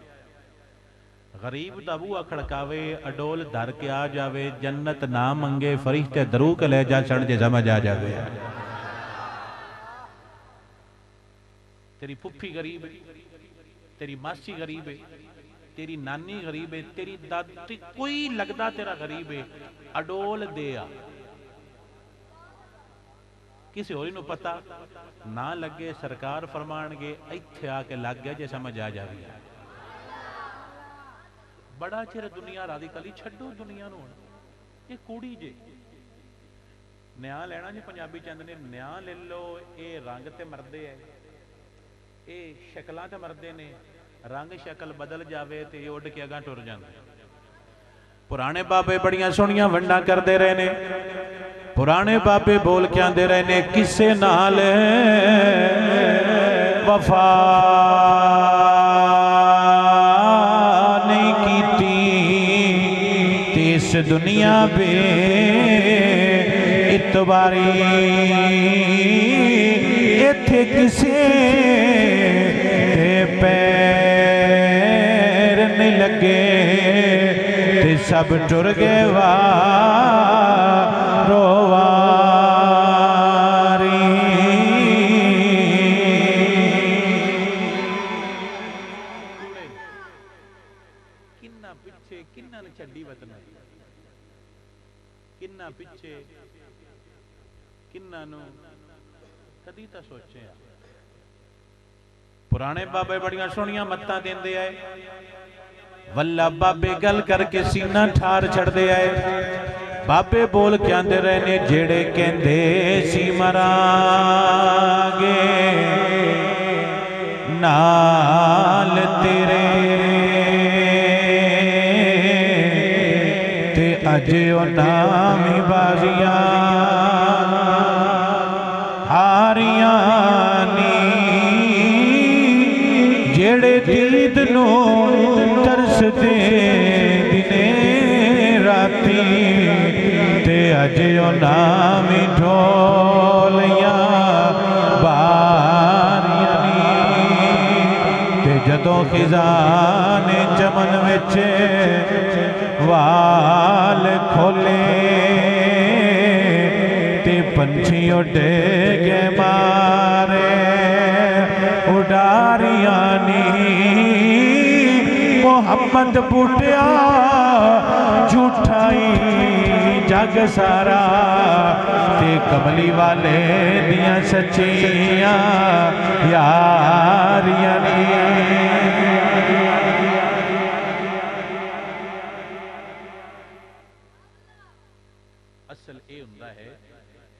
غریب دا بوہا کھڑکاوے اڈول دھر کے آ جاوے جنت نہ منگے فرشتے درو کے لے جا چڑھ جے سمجھ آ جاوے تیری پھپھی غریب ہے تیری ماسی غریب ہے تیری نانی غریب ہے تیری دادی کوئی لگدا تیرا غریب ہے اڈول دیا کسی ہوری نو پتا نہ لگے سرکار فرمان گے ایتھے آ کے لگ گیا جے سمجھ آ جاوے بڑا چر دنیا راضی کلی چھڈو دنیا نو یہ کوڑی جے نیا لینا جی پنجابی چند نے نیا لے لو اے رنگ تے مردے ہے اے شکلاں تے مردے نے رنگ شکل بدل جاوے تے اڈ کے اگاں ٹر جاندے پرانے بابے بڑیاں سونیاں ونڈاں کردے رہے نے پرانے بابے بول کے آندے رہے نے کسے نال وفا نہیں کیتی تیس دنیا بے اتباری ایتھے کسے تے پیر نہیں لگے تے سب ٹر گئے پچھے کنہ نو کدی تا سوچے پرانے بابے بڑیاں سونیاں متاں دیندے آئے واللہ بابے گل کر کے سینہ ٹھار چھڑ دے آئے بابے بول کے آندے رہنے جیڑے کہندے سی مرانگے نال تیرے تے اجیو نامی بازیاں ہاریاں نی جیڑے دید نو ترس دے دنے راتی تے اجیو نامی ڈھولیاں باریاں نی تے جدوں خزان چمن وچے وال کھولے تے پنچھی اڈے گے مارے اڈاریاں نی محمد بوٹیا جھوٹائی جگ سارا تے کملی والے دیاں سچیاں یاریاں نی اصل اے ہوندا ہے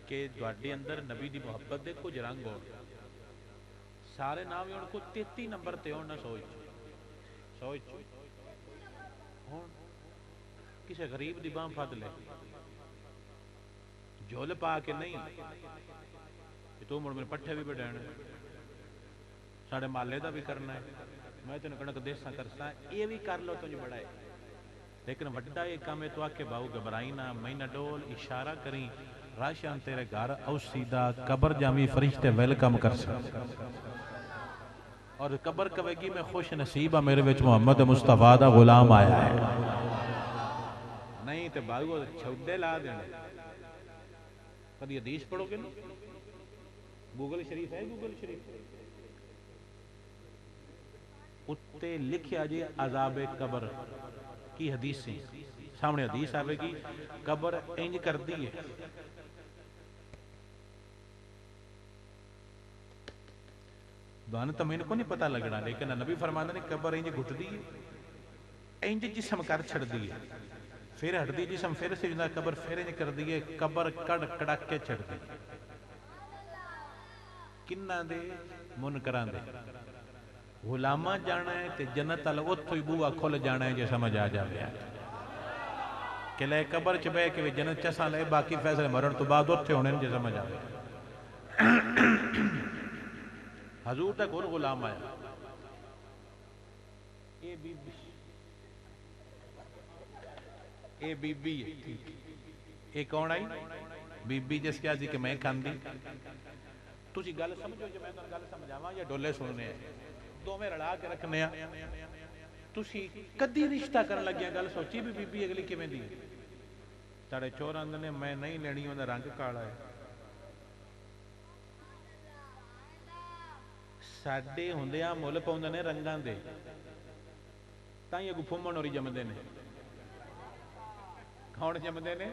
کہ تواڈے اندر نبی دی محبت دے کچھ رنگ ہون سارے نام ہون کو 33 نمبر تے ہون نہ سوچ ہون کسے غریب دی باں پھد لے جھول پا کے نہیں کہ تو مڑ میں پٹھے بھی بڑھانا ساڑھے مالے دا بھی کرنا ہے میں تینوں کنک دیساں کرساں یہ بھی کر لو تجھ بڑھائے لیکن وڈا یہ کام ہے تو آکے باؤ گھبرائی نہ میں نہ ڈول اشارہ کریں راشان تیرے گھر او سیدھا قبر جامی فرشتے ویلکم کر سکتے اور قبر کبھگی میں خوش نصیبہ میرے وچ محمد مصطفیٰ دا غلام آیا ہے نہیں تے باؤ چھوڑے لا دینے کدی حدیث پڑھو گے نا ਗੂਗਲ ਸ਼ਰੀਫ ਹੈ, ਗੂਗਲ ਸ਼ਰੀਫ ਉੱਤੇ ਲਿਖਿਆ ਜੇ ਅਜ਼ਾਬ ਕਬਰ ਕੀ ਹਦੀਸ ਸੀ, ਸਾਹਮਣੇ ਹਦੀਸ ਆਵੇਗੀ, ਕਬਰ ਇੰਜ ਕਰਦੀ ਹੈ। ਤੁਹਾਨੂੰ ਤਾਂ ਮੈਨੂੰ ਕੋਈ ਨਹੀਂ ਪਤਾ ਲੱਗਣਾ, ਲੇਕਿਨ ਨਬੀ ਫਰਮਾਉਂਦੇ ਨੇ ਕਬਰ ਇੰਜ ਘੁੱਟਦੀ ਹੈ, ਇੰਜ ਜਿਸਮ ਕਰ ਛੱਡਦੀ ਹੈ, ਫਿਰ ਹਟਦੀ ਜਿਸਮ, ਫਿਰ ਸਿਜਦਾ, ਕਬਰ ਫਿਰ ਇੰਜ ਕਰਦੀ ਹੈ, ਕਬਰ ਕੜ ਕੜਕ ਕੇ ਛੱਡਦੀ ਹੈ। ਕਿੰਨਾ ਦੇ? ਮੁਨਕਰਾਂ ਦੇ। ਗੁਲਾਮਾਂ ਜਾਣਾ ਹੈ ਤੇ ਜੰਨਤ ਵਾਲਾ ਉੱਥੋਂ ਹੀ ਬੂਹਾ ਖੁੱਲ ਜਾਣਾ ਹੈ, ਜੇ ਸਮਝ ਆ ਜਾਵੇ ਕਿ ਲੈ ਕਬਰ ਚ ਬਹਿ ਕੇ ਵੀ ਜੰਨਤ ਚਸਾਂ ਲੈ, ਬਾਕੀ ਫੈਸਲੇ ਮਰਨ ਤੋਂ ਬਾਅਦ ਉੱਥੇ ਹੋਣੇ ਨੇ, ਜੇ ਸਮਝ ਆਵੇ। ਹਜ਼ੂਰ ਦਾ ਹੋਰ ਗੁਲਾਮ ਆਇਆ, ਇਹ ਬੀਬੀ, ਇਹ ਬੀਬੀ ਹੈ। ਇਹ ਕੌਣ ਆਈ? ਬੀਬੀ ਜਿਸ ਕਿਹਾ ਸੀ ਕਿ ਮੈਂ ਖਾਂਦੀ। ਤੁਸੀਂ ਗੱਲ ਸਮਝੋ, ਜੇ ਮੈਂ ਤੁਹਾਨੂੰ ਗੱਲ ਸਮਝਾਵਾਂ ਜਾਂ ਡੋਲੇ ਸੁਣਨੇ ਆ, ਦੋਵੇਂ ਰਲਾ ਕੇ ਰੱਖਣੇ ਆ। ਤੁਸੀਂ ਕਦੀ ਰਿਸ਼ਤਾ ਕਰਨ ਲੱਗਿਆ ਗੱਲ ਸੋਚੀ ਵੀ ਬੀਬੀ ਅਗਲੀ ਕਿਵੇਂ ਦੀ? ਤੁਹਾਡੇ ਚੋਰ ਆਂਦੇ ਨੇ ਮੈਂ ਨਹੀਂ ਲੈਣੀ, ਉਹਦਾ ਰੰਗ ਕਾਲਾ ਹੈ। ਸਾਡੇ ਹੁੰਦਿਆਂ ਮੁੱਲ ਪਾਉਂਦੇ ਨੇ ਰੰਗਾਂ ਦੇ, ਤਾਂ ਹੀ ਅੱਗੋਂ ਫੁੰਮਣ ਹੋਰੀ ਜੰਮਦੇ ਨੇ। ਕੌਣ ਜੰਮਦੇ ਨੇ?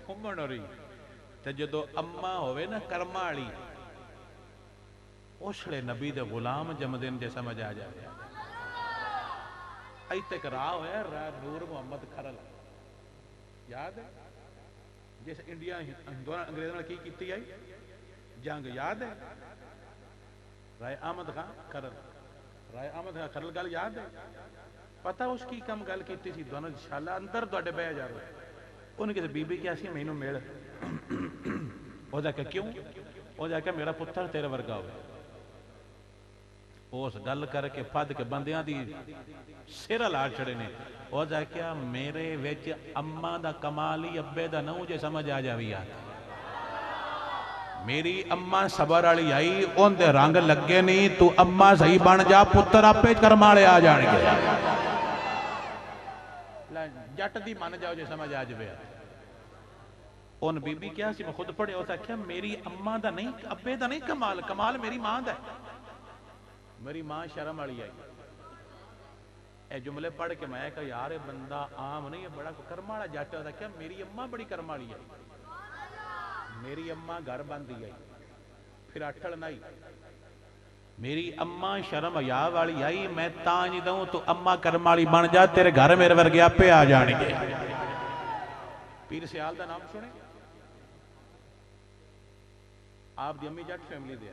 ਫੁੰਮਣ ਹੋਰੀ। ਤੇ ਜਦੋਂ ਅੰਮਾ ਹੋਵੇ ਨਾ ਕਰਮਾਂ ਵਾਲੀ, ਉਸ ਵੇਲੇ ਨਬੀ ਦੇ ਗੁਲਾਮ ਜੰਮਦੇ ਨੇ, ਜੇ ਸਮਝ ਆ ਜਾਵੇ। ਅਜ ਤੱਕ ਰਾਹ ਹੋਇਆ ਨੂਰ ਮੁਹੰਮਦ ਖਰਲ, ਯਾਦ ਹੈ? ਜਿਸ ਇੰਡੀਆ ਹਿੰਦੂਆਂ ਅੰਗਰੇਜ਼ਾਂ ਨਾਲ ਕੀ ਕੀਤੀ ਆਈ ਜੰਗ, ਯਾਦ ਹੈ? ਰਾਏ ਅਹਿਮਦ ਖਾਨ ਖਰਲ, ਰਾਏ ਅਹਿਮਦ ਖਾਨ ਖਰਲ ਗੱਲ ਯਾਦ ਹੈ? ਪਤਾ ਉਸ ਕੀ ਕੰਮ ਗੱਲ ਕੀਤੀ ਸੀ? ਦੋਨੋਂ ਸ਼ਾਲਾ ਅੰਦਰ ਤੁਹਾਡੇ ਬਹਿ ਜਾਵੇ। ਉਹਨੇ ਕਿਸੇ ਬੀਬੀ ਕਿਹਾ ਸੀ ਮੈਨੂੰ ਮਿਲ। ਉਹਦਾ ਕਿ ਕਿਉਂ? ਉਹਦਾ ਕਿ ਮੇਰਾ ਪੁੱਤਰ ਤੇਰੇ ਵਰਗਾ ਹੋਵੇ। ਉਸ ਗੱਲ ਕਰਕੇ ਫੱਦ ਕੇ ਬੰਦਿਆਂ ਦੀ ਸਿਰ ਲਾ ਛੜੇ ਨੇ। ਉਹਦਾ ਕਿਹਾ ਮੇਰੇ ਵਿੱਚ ਅੰਮਾ ਦਾ ਕਮਾਲ ਹੀ ਅੱਬੇ ਦਾ ਨਹੁੰ, ਜੇ ਸਮਝ ਆ ਜਾਵੇ ਯਾਰ। ਮੇਰੀ ਅੰਮਾ ਸਬਰ ਵਾਲੀ ਆਈ, ਉਹਦੇ ਰੰਗ ਲੱਗੇ ਨਹੀਂ, ਤੂੰ ਅੰਮਾ ਸਹੀ ਬਣ ਜਾ, ਪੁੱਤਰ ਆਪੇ ਕਰਮ ਵਾਲੇ ਆ ਜਾਣਗੇ। ਜੱਟ ਦੀ ਮੰਨ ਜਾਓ, ਜੇ ਸਮਝ ਆ ਜਾਵੇ। ਉਹਨ ਬੀਬੀ ਕਿਹਾ ਸੀ, ਮੈਂ ਖੁਦ ਪੜਿਆ, ਉਸ ਆਖਿਆ ਮੇਰੀ ਅੰਮਾ ਦਾ ਨਹੀਂ, ਅੱਬੇ ਦਾ ਨਹੀਂ ਕਮਾਲ, ਕਮਾਲ ਮੇਰੀ ਮਾਂ ਦਾ। ਮੇਰੀ ਮਾਂ ਸ਼ਰਮ ਵਾਲੀ ਆਈ। ਇਹ ਜੁਮਲੇ ਪੜ੍ਹ ਕੇ ਮੈਂ ਕਿਹਾ ਯਾਰ ਇਹ ਬੰਦਾ ਆਮ ਨਹੀਂ, ਇਹ ਬੜਾ ਕਰਮ ਵਾਲਾ ਜੱਟ। ਉਹਦਾ ਕਿਹਾ ਮੇਰੀ ਅੰਮਾ ਬੜੀ ਕਰਮ ਵਾਲੀ ਆਈ, ਮੇਰੀ ਅੰਮਾ ਘਰ ਬੰਦੀ ਆਈ, ਫਿਰ ਅੱਠਲ ਨਾਈ। ਮੇਰੀ ਅੰਮਾ ਸ਼ਰਮ ਹਯਾ ਵਾਲੀ ਆਈ, ਮੈਂ ਤਾਂ ਨਹੀਂ ਦਊਂ, ਤੂੰ ਅੰਮਾ ਕਰਮ ਵਾਲੀ ਬਣ ਜਾ, ਤੇਰੇ ਘਰ ਮੇਰੇ ਵਰਗੇ ਆਪੇ ਆ ਜਾਣਗੇ। ਪੀਰ ਸਿਆਲ ਦਾ ਨਾਮ ਸੁਣੇ? ਆਪ ਦੀ ਅੰਮੀ ਜੱਟ ਫੈਮਿਲੀ ਦੇ,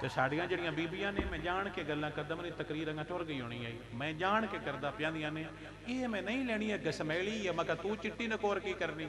ਤੇ ਸਾਡੀਆਂ ਜਿਹੜੀਆਂ ਬੀਬੀਆਂ ਨੇ ਮੈਂ ਜਾਣ ਕੇ ਗੱਲਾਂ ਕਰਦਾ, ਮੇਰੀ ਤਕਰੀਰਾਂ ਟੁਰ ਗਈ ਹੋਣੀ ਹੈ, ਮੈਂ ਜਾਣ ਕੇ ਕਰਦਾ ਪਿਆਂਦੀਆਂ ਨੇ, ਇਹ ਮੈਂ ਨਹੀਂ ਲੈਣੀ ਹੈ ਗਸਮੈਲੀ ਹੈ। ਮੈਂ ਕਿਹਾ ਤੂੰ ਚਿੱਟੀ ਨਕੋਰ ਕੀ ਕਰਨੀ?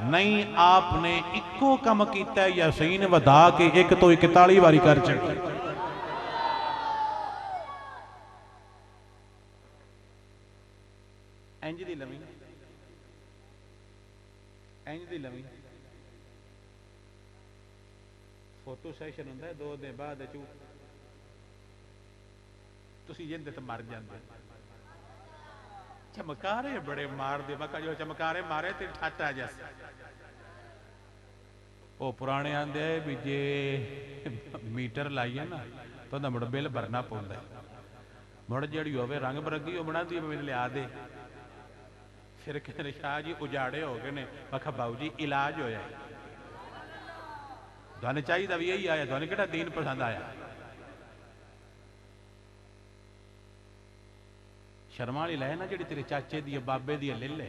نہیں آپ نے اکو کم کیتا ہے یاسین ودا کے 1 ਤੋਂ 41 ਵਾਰੀ ਕਰ ਚੁੱਕੇ ਇੰਜ ਦੀ ਲਵੀ ਫੋਟੋ ਸੈਸ਼ਨ ਹੁੰਦਾ 2 ਦਿਨ ਬਾਅਦ ਤੁਸੀਂ ਜਿੰਦੇ ਤੇ ਮਰ ਜਾਂਦੇ ਚਮਕਾਰੇ ਬੜੇ ਮਾਰਦੇ ਮੈਂ ਕਹਾਂ ਜੋ ਚਮਕਾਰੇ ਮਾਰੇ ਤੇ ਠੱਟ ਆ ਜਾ ਉਹ ਪੁਰਾਣੇ ਆਂਦੇ ਵੀ ਜੇ ਮੀਟਰ ਲਾਈਏ ਨਾ ਤਾਂ ਉਹਦਾ ਮੁੜ ਬਿੱਲ ਭਰਨਾ ਪਉਂਦਾ ਮੁੜ ਜਿਹੜੀ ਹੋਵੇ ਰੰਗ ਬਰੰਗੀ ਉਹ ਬਣਾਦੀ ਮੈਨੂੰ ਲਿਆ ਦੇ ਫਿਰ ਕਹਿੰਦੇ ਸ਼ਾਹ ਜੀ ਉਜਾੜੇ ਹੋ ਗਏ ਨੇ ਮੈਂ ਕਿਹਾ ਬਾਊ ਜੀ ਇਲਾਜ ਹੋਇਆ ਤੁਹਾਨੂੰ ਚਾਹੀਦਾ ਵੀ ਇਹੀ ਆਇਆ ਤੁਹਾਨੂੰ ਕਿਹੜਾ ਦੀਨ ਪਸੰਦ ਆਇਆ ਸ਼ਰਮਾਂ ਵਾਲੀ ਲੈ ਨਾ ਜਿਹੜੀ ਤੇਰੇ ਚਾਚੇ ਦੀ ਬਾਬੇ ਦੀ ਲੈ ਲੈ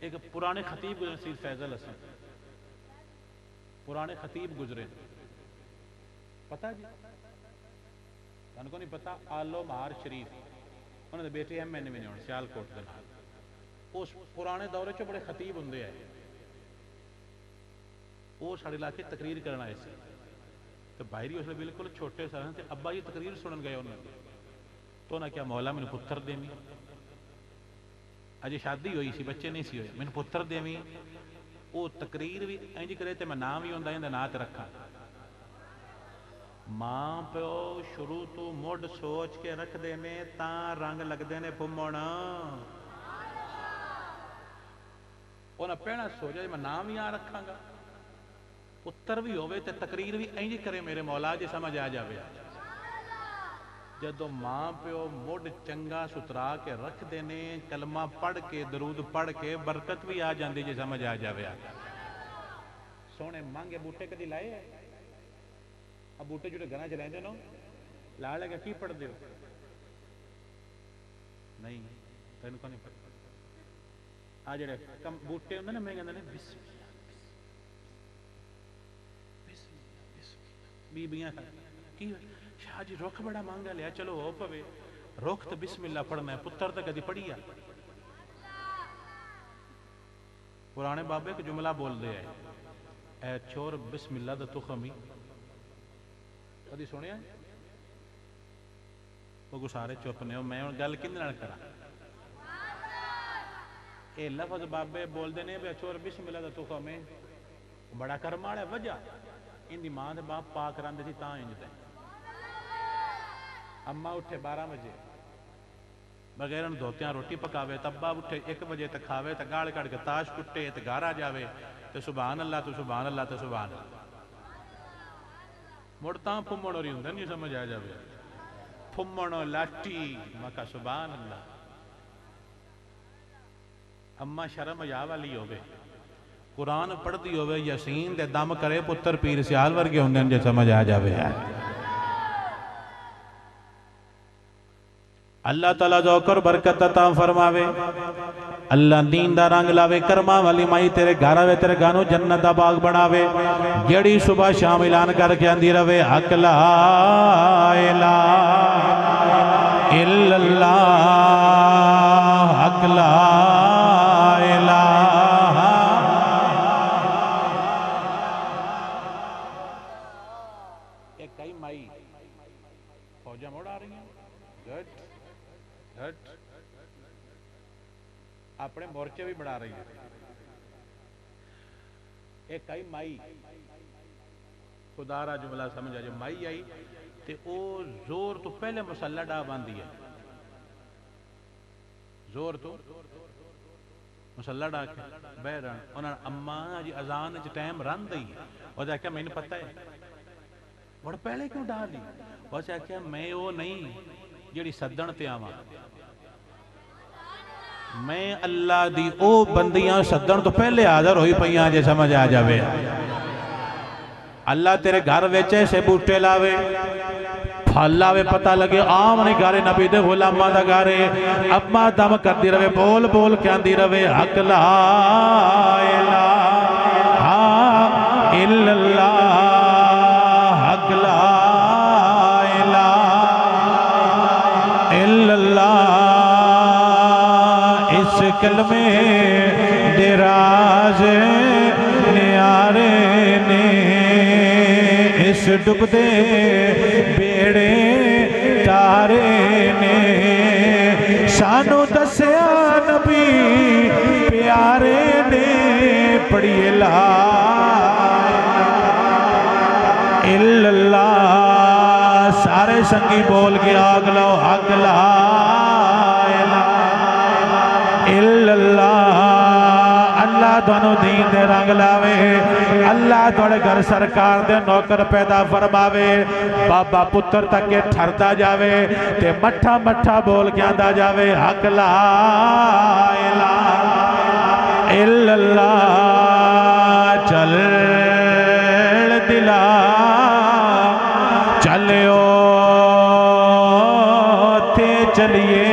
ایک پرانے خطیب گزرے سید فیضل حسن، پرانے خطیب گزرے، پتا جی تھانوں کو نہیں پتا، آلو مہار شریف انہوں نے بیٹے ایم این اے ہونے سیال کوٹ کے نال، اس پرانے دورے چ بڑے خطیب ہوں ہیں، وہ سارے علاقے تقریر کرنا آئے سے تو باہری اس نے بالکل چھوٹے سر تھے، ابا جی تقریر سنن گئے انہوں نے تو انہیں کیا مولا میں پتر دیویں، اجے شادی ہوئی سی بچے نہیں سی ہوئے، میں پتر دیویں، وہ تقریر بھی انج کرے تو میں نام بھی ہوندہ اندہ نات رکھا، ماں پیو شروع تو مڈ سوچ کے رکھ دے میں تاں رنگ لگ دے نے پھمونا، انہیں پہنا سوچا میں نام ہی آ رکھاں گا، پتر بھی ہوئے تے تقریر بھی انج کرے میرے مولا جی سمجھ آ جاوے، جدو ماں پیو مڈ چنگا سترا کے رکھ دینے، کلمہ پڑھ کے درود پڑھ کے برکت بھی آ جاندی جی سمجھ آ جاوے، سونے مانگے بوٹے کدی لائے، اب بوٹے جوڑے گھنا چلائیں دے نو لا لے گا کی پڑھ دیو، نہیں تینوں کو نہیں پڑھ، آج جڑے بوٹے ہوندے نا میں کہندے نے بسم اللہ بیبیاں کی شاہ جی رخ بڑا مانگا لیا، چلو ہو پوے رخ تو بسم اللہ پڑھنا ہے، پتر تو کدی پڑھیا، پرانے بابے کو جملہ بول دے اے چور بسم اللہ دا تخمی، کدی سنیا وہ کو سارے چپ نے، میں گل کندے نال کراں، اے لفظ بابے بول دے نے بے چور بسم اللہ دا تخمی، بڑا کرم والا وجہ ان دی ماں دے باپ پاک راندے سی تاں انج تے، اماں اٹھے 12 بجے بغیر ان دھوتیاں روٹی پکاوے، تبا اٹھے 1 بجے تک کھاوے تے گاڑ کٹ کے تاش کٹے تے گھر آ جاوے تے سبحان اللہ تو سبحان اللہ تو سبحان اللہ، مڑ تاں پھمڑ ہو رہی ہوں نہیں سمجھ آ جاوے، پھمڑ لاٹی مکہ سبحان اللہ، اماں شرم یا والی ہوگے قرآن پڑھ دی ہوئے یسین دے دم کرے پتر پیر سیال ورگے ہوندے جو سمجھ آ جاوے، اللہ تعالیٰ ذوق اور برکت عطا فرماوے، اللہ دین دا رنگ لاوے، کرما والی مائی تیرے گھر آوے، تیرے گانو جنت دا باغ بناوے، جڑی صبح شام اعلان کر کے اندھی روے حق لا الہ الا اللہ، حق لا الہ، ایک کئی مائی فوجہ موڑ آ رہی ہیں اپنے مورچے بھی بڑھا رہی ہے، ایک کئی مائی خدا را جملہ سمجھا جو مائی آئی تے او زور تو پہلے مسلح ڈا باندھی ہے، زور تو مسلح ڈا کے بہران انہاں اماں جی اذان جی ٹائم رن دئی وہ دیکھا میں نے پتہ ہے بڑا پہلے کیوں ڈا دی وہ دیکھا میں وہ نہیں جڑی صدن تے آواں، میں اللہ دی او بندیاں صدن تو پہلے حاضر ہوئی پئیاں جے سمجھ آ جاوے، اللہ تیرے گھر ویچے سے بوٹے لاوے پھل لاوے پتہ لگے آم نہیں گارے نبی دے غلامہ دا گارے، اما دم کر دی روے بول بول کیا دی روے حق لا الہ الا اللہ، حق لا الہ الا اللہ، اس کلمے دراز نیارے نے اس ڈبدے بیڑے تارے نے سانو دسیا نبی پیارے نے پڑھیے لا الا اللہ، سارے سنگی بول کے آگ لو حق لا الہ الا اللہ، اللہ دونوں دین دے رنگ لاوے، اللہ دوڑے گھر سرکار دے نوکر پیدا فرماوے، بابا پتر تک کے ٹھرتا جاوے تے مٹھا مٹھا بول کے آندہ جاوے حق لا الہ الا اللہ، چل دلا چلیو تے چلیے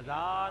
1000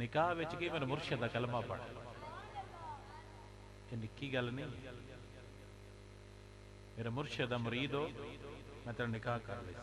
ਨਿਕਾਹ ਵਿੱਚ ਕੀ ਮੇਰੇ ਮੁਰਸ਼ਿਦ ਦਾ ਕਲਮਾ ਪੜ੍ਹ, ਇਹ ਨਿੱਕੀ ਗੱਲ ਨਹੀਂ। ਮੇਰੇ ਮੁਰਸ਼ਿਦ ਦਾ ਮੁਰੀਦ ਹੋ, ਮੈਂ ਤੇਰਾ ਨਿਕਾਹ ਕਰ ਲਿਆ।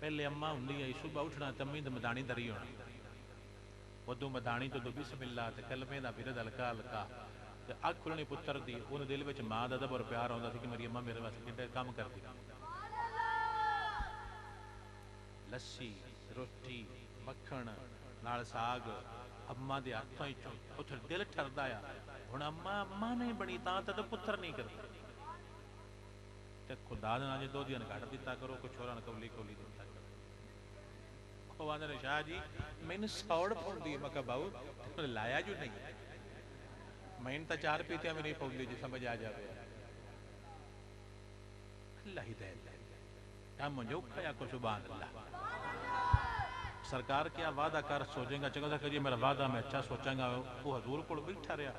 پہلے اما ہوندی ہے صبح اٹھنا تمی تے مدانی دری ہونا ادو مدانی تو بسم اللہ تے کلمے دا پھر ہلکا ہلکا تے اکھ کھلنی پتر دی ان دل وچ ماں دا ادب اور پیار آوندا سی کہ میری اما میرے واسطے کڈا کام کردی لسی روٹی مکھن نال ساگ اما دے ہاتھوں وچوں اوتھے دل ٹھردا آ ہن اما اما نہیں بنی تاں تے پتر نہیں کردا تے خدا دے نال دو دیاں گھٹ دتا کرو کچھ ہوراں کولی کولی دتا کرو وہ آندے نے شاہ جی مینوں سوڑ پوندی میں کہ باؤ لایا جو نہیں میں تا 4 پیتیاں بھی نہیں پوندی جی سمجھ آ جاوے اللہ ہدایت دے کام جو کھیا کو سبحان اللہ سرکار کیا وعدہ کر سوچیں گا چنگا تھا کہ میرا وعدہ میں اچھا سوچاں گا وہ حضور کو بیٹھا رہا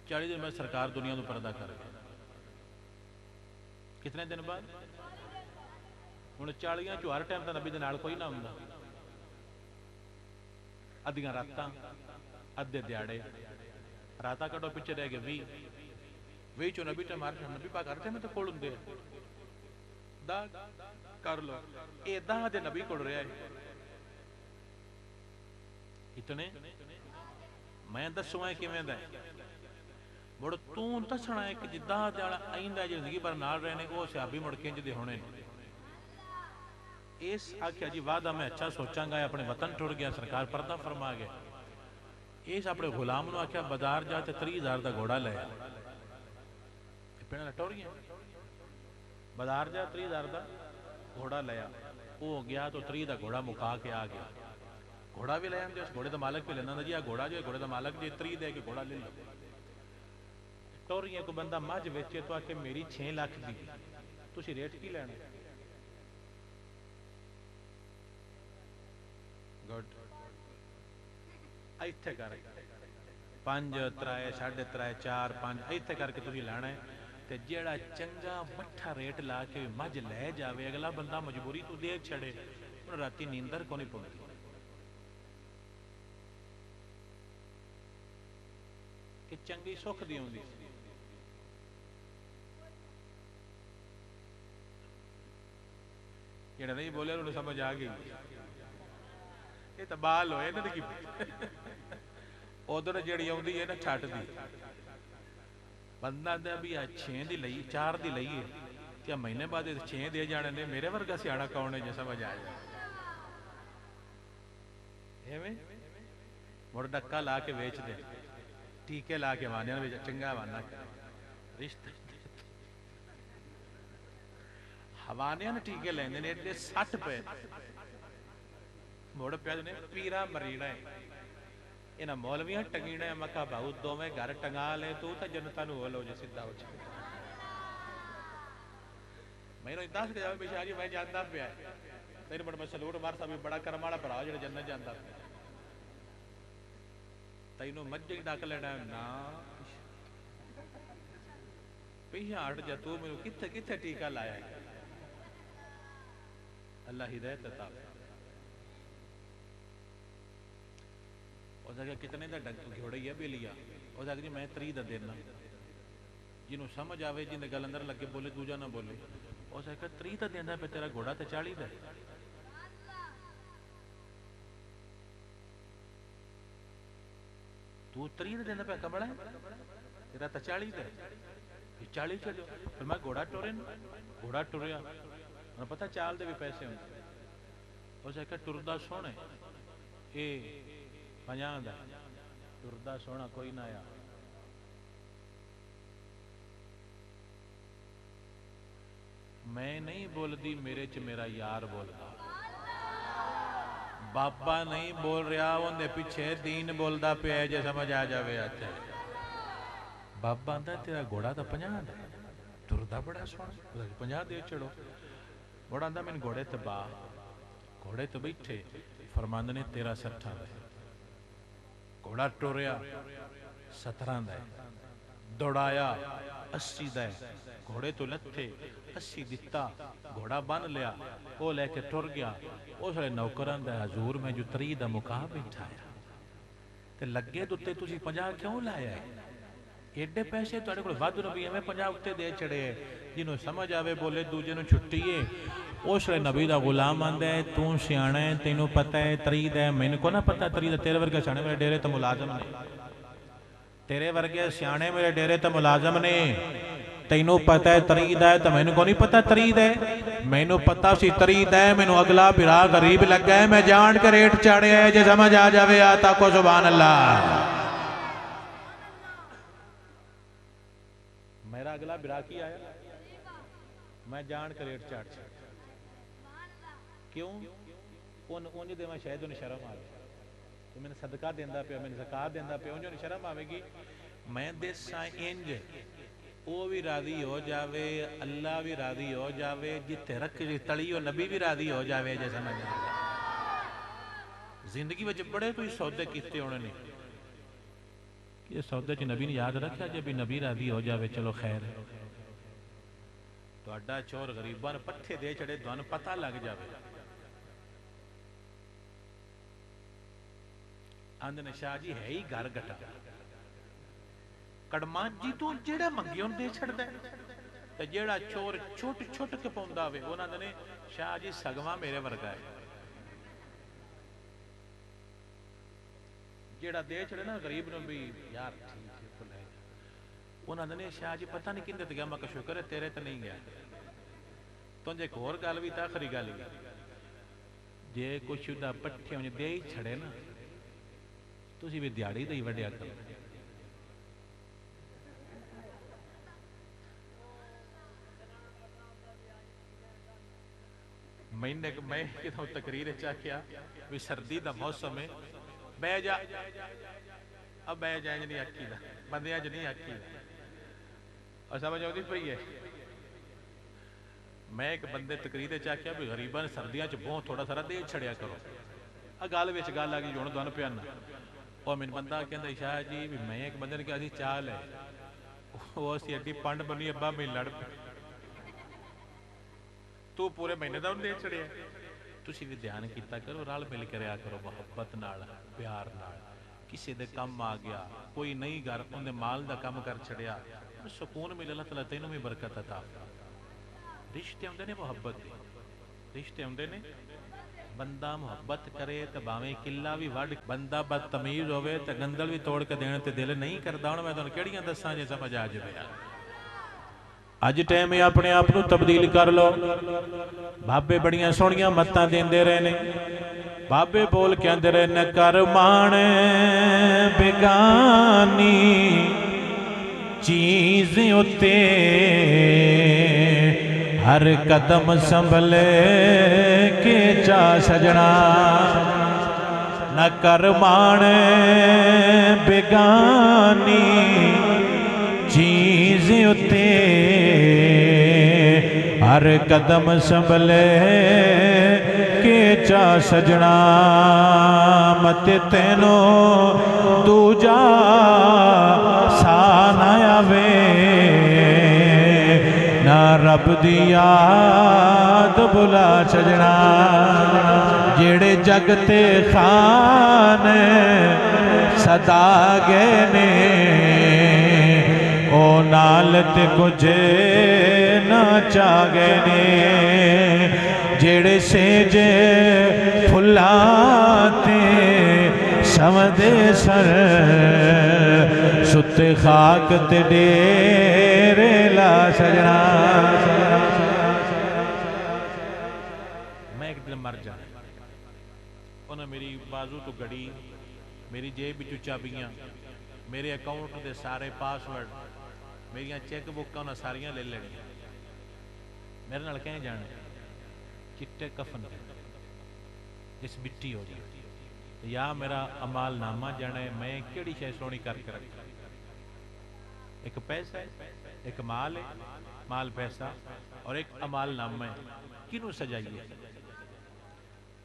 40 دن میں سرکار دنیا تو پردہ کر گیا کتنے دن بعد ہوں 40 ہر ٹائم تو نبی دے نال کوئی نہ ہوندا ادیاں راتاں ادھے دیہڑے راتاں کڈو پیچھے رہ گئے 20 چوں نبی ٹائم نبی پاک ہر ٹائم تے کول ہوندے دا کر لو اے دا دے نبی کول رہیا ہے اتنے میں دسوں ہے کیویں دا مڑ توں دسنا ہے کہ جدا جالا آئندہ زندگی پر نال رہنے وہ صحابی مڑ کے انج دے ہونے اس آخیا جی وعدہ میں اچھا سوچاں گا اپنے وطن ٹر گیا سرکار پردہ فرما گیا اس اپنے غلام نو آخیا بازار جا تے 30,000 دا گھوڑا لے پہنا ٹر گیا بازار جا 30,000 دا گھوڑا لیا وہ گیا تو 30 دا گھوڑا مکا کے آ گیا گھوڑا بھی لے آندے اس گھوڑے دا مالک بھی لینا جی گھوڑا جو گھوڑے دا مالک جی 30 دے کے گھوڑا لے لو ٹوریاں کو بندہ مجھ ویچے تو آکے میری 6 لاکھ دی تسی ریٹ کی لینا گڈ ایتھے کر 5 3 3.5 4 5 ایتھے کر کے تسی لینا ہے تے جیڑا چنگا مٹھا ریٹ لا کے مجھ لے جاوے اگلا بندہ مجبوری تو دے چھڑے ان راتی نیندر کو نہیں پوندی کہ چنگی سکھ دی ہوندی جڑا نہیں بولے انہوں سمجھ آ گئی یہ تو بال ہوئے نا کی ادھر جڑی آتی ہے نا چھٹ دی بندہ دے بھی 6 دی لئی 4 دی لئیے کیا مہینے بعد 6 دے جانے نے میرے ورگا سیاڑا کون ہے جو سمجھ آ جائے ایویں مڑ ڈکا لا کے ویچ دے ٹیکے لا کے وانے نا چنگا وانا رشتے حوانے نا ٹیکے لیندے نے 60 پہ مڑ پیا نے پیرا مرینا ہے انہاں مولویاں ٹنگینا ہے مکہ بہو دوویں گھر ٹنگا لے تو تے جنتاں نو ہولو جے سیدھا ہو جائے میں نو دس کے جاوے بشا جی میں جاندا پیا تیرے بڑا سلوٹ مار صاحب بڑا کرم والا بھرا جڑا جنت جاندا پیا تینوں مجھ ڈک لینا نا پیچھے ہٹ جا تو مینوں کتھے کتھے ٹیکا لایا ہے اللہ ہدایت عطا وہ کہ کتنے دا گھوڑا ہی ہے بے لیا وہ کہ جی میں 30 دا دینا جنہوں سمجھ آوے جن گل اندر لگے بولے دوجا نہ بولے وہ کہ 30 دا دینا پہ تیرا گھوڑا تے 40 دا تو 30 دا دینا پہ کمڑا ہے تیرا تے 40 دا 40 چلو پھر میں گھوڑا ٹورے گھوڑا ٹوریا انہیں پتہ چال دے بھی پیسے ہوندے وہ کہ ٹردہ سونے اے 50 دا ٹردہ سونا کوئی نہ آیا میں نہیں بول دی میرے چ میرا یار بولدا بابا نہیں بول رہا اندے پیچھے دین بولدا پیا جے سمجھ آ جاوے اتے بابا آندا تیرا گھوڑا تو 50 دا ٹردا بڑا سونا 50 دے چھڑو بڑا آندا میں گھوڑے تے با گھوڑے تو بیٹھے فرماندے نے 13 60 دا گھوڑا ٹوریا 17 دا دوڑایا 80 دا گھوڑے تو لتھے 80 دتا گھوڑا بن لیا وہ لے کے ٹر گیا اس لے نوکران دا حضور میں جو 30 دا مکا بیٹھا ہے تے لگے دوتے تسی 50 کیوں لایا ہے ایڈے پیسے تواڈے کول ود نبی میں 50 اتے دے چڑے جنوں سمجھ آوے بولے دوجے نوں چھٹی ہے اس لیے نبی دا غلام آندا ہے تو سیاਣਾ ہے تینوں پتہ ہے ترید ہے مینوں کو نہ پتہ ترید تیرے ورگے سیاਣੇ میرے ڈیرے تے ملازم نے تیرے ورگے سیاਣੇ میرے ڈیرے تے ملازم نے تینوں پتہ ہے ترید ہے تو مینوں کو نہیں پتہ ترید ہے مینوں پتہ سی ترید ہے مینوں اگلا بھرا غریب لگا ہے میں جان کے ریٹ چاڑیا ہے جے سمجھ آ جاوے آتا کو سبحان اللہ میرا اگلا بھرا کی آیا میں جان کے ریٹ چاڑ کیوں انج دے میں شاید انہیں شرم آ گئی تو میں نے صدقہ دیندہ پیا میں نے زکاة دیندہ پیا انجھوں انہیں شرم آوے گی میں دیسا انج وہ بھی راضی ہو جاوے اللہ بھی راضی ہو جاوے جتے رکھ تڑی ہو نبی بھی راضی ہو جاوے جیسا میں زندگی وجہ بڑے تو اس سودے کیتے ہونے نے یہ سودے چی نبی نے یاد رکھا جب بھی نبی راضی ہو جاوے چلو خیر ہے تو اڈا چور غریبان پٹھے دے چڑے دوان پتہ لگ جاوے آندھنے شاہ جی ہے ہی گھر گٹا کڑمان جی تو جیڑا منگیوں دے چھڑ دے تو جیڑا چور چھوٹ چھوٹ کے پوندا ہوئے وہ آندھنے شاہ جی سگواں میرے ورگا ہے جیڑا دے چھڑے نا غریب نو بھی یار ٹھیک ہے تو لے وہ آندھنے شاہ جی پتہ نہیں کندے گیا میں کہ شکر ہے تیرے تو نہیں گیا تو جے ایک اور گال بھی تا خری گال بھی جے کچھ شدہ پٹھے انہیں دے ہی چھڑے نا تو اسی بھی دیاڑی دے ہی وڈیا کرو میں کتوں تقریر چاہ کیا بھی سردی دا موسم ہے بے جا اب بے جائیں نہیں آکی دا بندیاں جو نہیں آکی دا اور سمجھ ہوتی پہی ہے میں ایک بندے تقریر چاہ کیا بھی غریبان سردیاں چھ بہت تھوڑا سارا دے چھڑیا کرو گال ویچ گال آگی جوڑ دوانو پیانا اور من بندہ کہندہ شاہ جی بھی میں ایک بندے نے کہا دی چال ہے وہ سی اڈی پانڈ بنی ابا میں لڑ تو پورے مہینے دا ان دے چھڑے ہیں تسی بھی دھیان کیتا کرو رال مل کے رہا کرو محبت نال پیار نال کسی دے کم آ گیا کوئی نہیں گھر ان دے مال دا کم کر چھڑیا سکون ملے اللہ تعالیٰ تینوں میں برکت عطا رشتے ہوندے نے محبت دے رشتے ہوندے نے بندہ محبت کرے تو باویں قلعہ بھی وڈ بندہ بدتمیز ہوئے تو گندل بھی توڑ کے دینے تے دل نہیں کردا ہن میں تانوں کیڑیاں دساں جے سمجھ آ جائے اج ٹائم میں اپنے آپ کو تبدیل کر لو بابے بڑیاں سونیاں متاں دیندے رہنے بابے بول کے اندر نہ کر مان بیگانی چیزیں اتے ہر قدم سنبھلے کے چا سجنا نہ کر مان بیگانی چیزیں اتے ہر قدم سنبھلے کے چا سجنا مت تینوں دوجا سانا آوے نہ رب دی یاد بلا سجنا جیڑے جگ تے خان صدا گئے نے او نالت کچھ نہ چاگے نے جیڑے سیجے پھلاتے سمدے سر ستے خاک تے ڈیرے لا سجنا میں ایک دل مر جانا انہوں میری بازو تو گڑی میری جیب بھی چابیاں میرے اکاؤنٹ دے سارے پاسورڈ میری چیک بک انہوں ساریاں لے لینی میرے نال کہیں جانے چٹے کفن جس مٹی ہو جائے یا میرا عمال نامہ جانے میں کیڑی شے سونی کر کے رکھا ایک پیسہ ہے ایک مال ہے مال پیسہ اور ایک عمال نامہ ہے کنوں سجائیے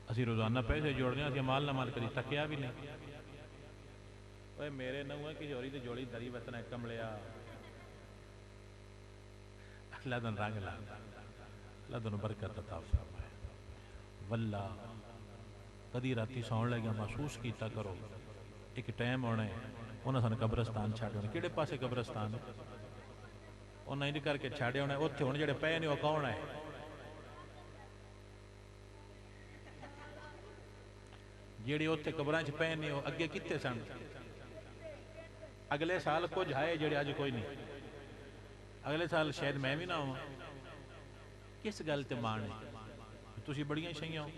اسی روزانہ پیسے جوڑنے اسی عمال نامہ کری تکیا بھی نہیں اوہ میرے نہ ہوئے کہ جوڑی دے جوڑی دری وطن ہے کملیا اللہ دن رنگ لا اللہ دن برکت عطا فرمائے واللہ کدی راتی سون لگیا محسوس کیتا کرو ایک ٹائم ہونا ہے انہاں سن قبرستان چھاڑے ہونے کیڑے پاسے قبرستان ہے انہاں انج کر کے چھاڑے ہونے اوتھے ہن جڑے پئے نے او کون ہے ਜਿਹੜੇ ਉੱਥੇ ਕਬਰਾਂ 'ਚ ਪਏ ਨੇ ਉਹ ਅੱਗੇ ਕਿੱਥੇ ਸਨ? ਅਗਲੇ ਸਾਲ ਕੁਝ ਆਏ ਜਿਹੜੇ ਅੱਜ ਕੋਈ ਨਹੀਂ। ਅਗਲੇ ਸਾਲ ਸ਼ਾਇਦ ਮੈਂ ਵੀ ਨਾ ਹੋਵਾਂ। ਕਿਸ ਗੱਲ ਤੇ ਮਾਣ ਹੈ? ਤੁਸੀਂ ਬੜੀਆਂ ਸ਼ਈਆਂ ਹੋ,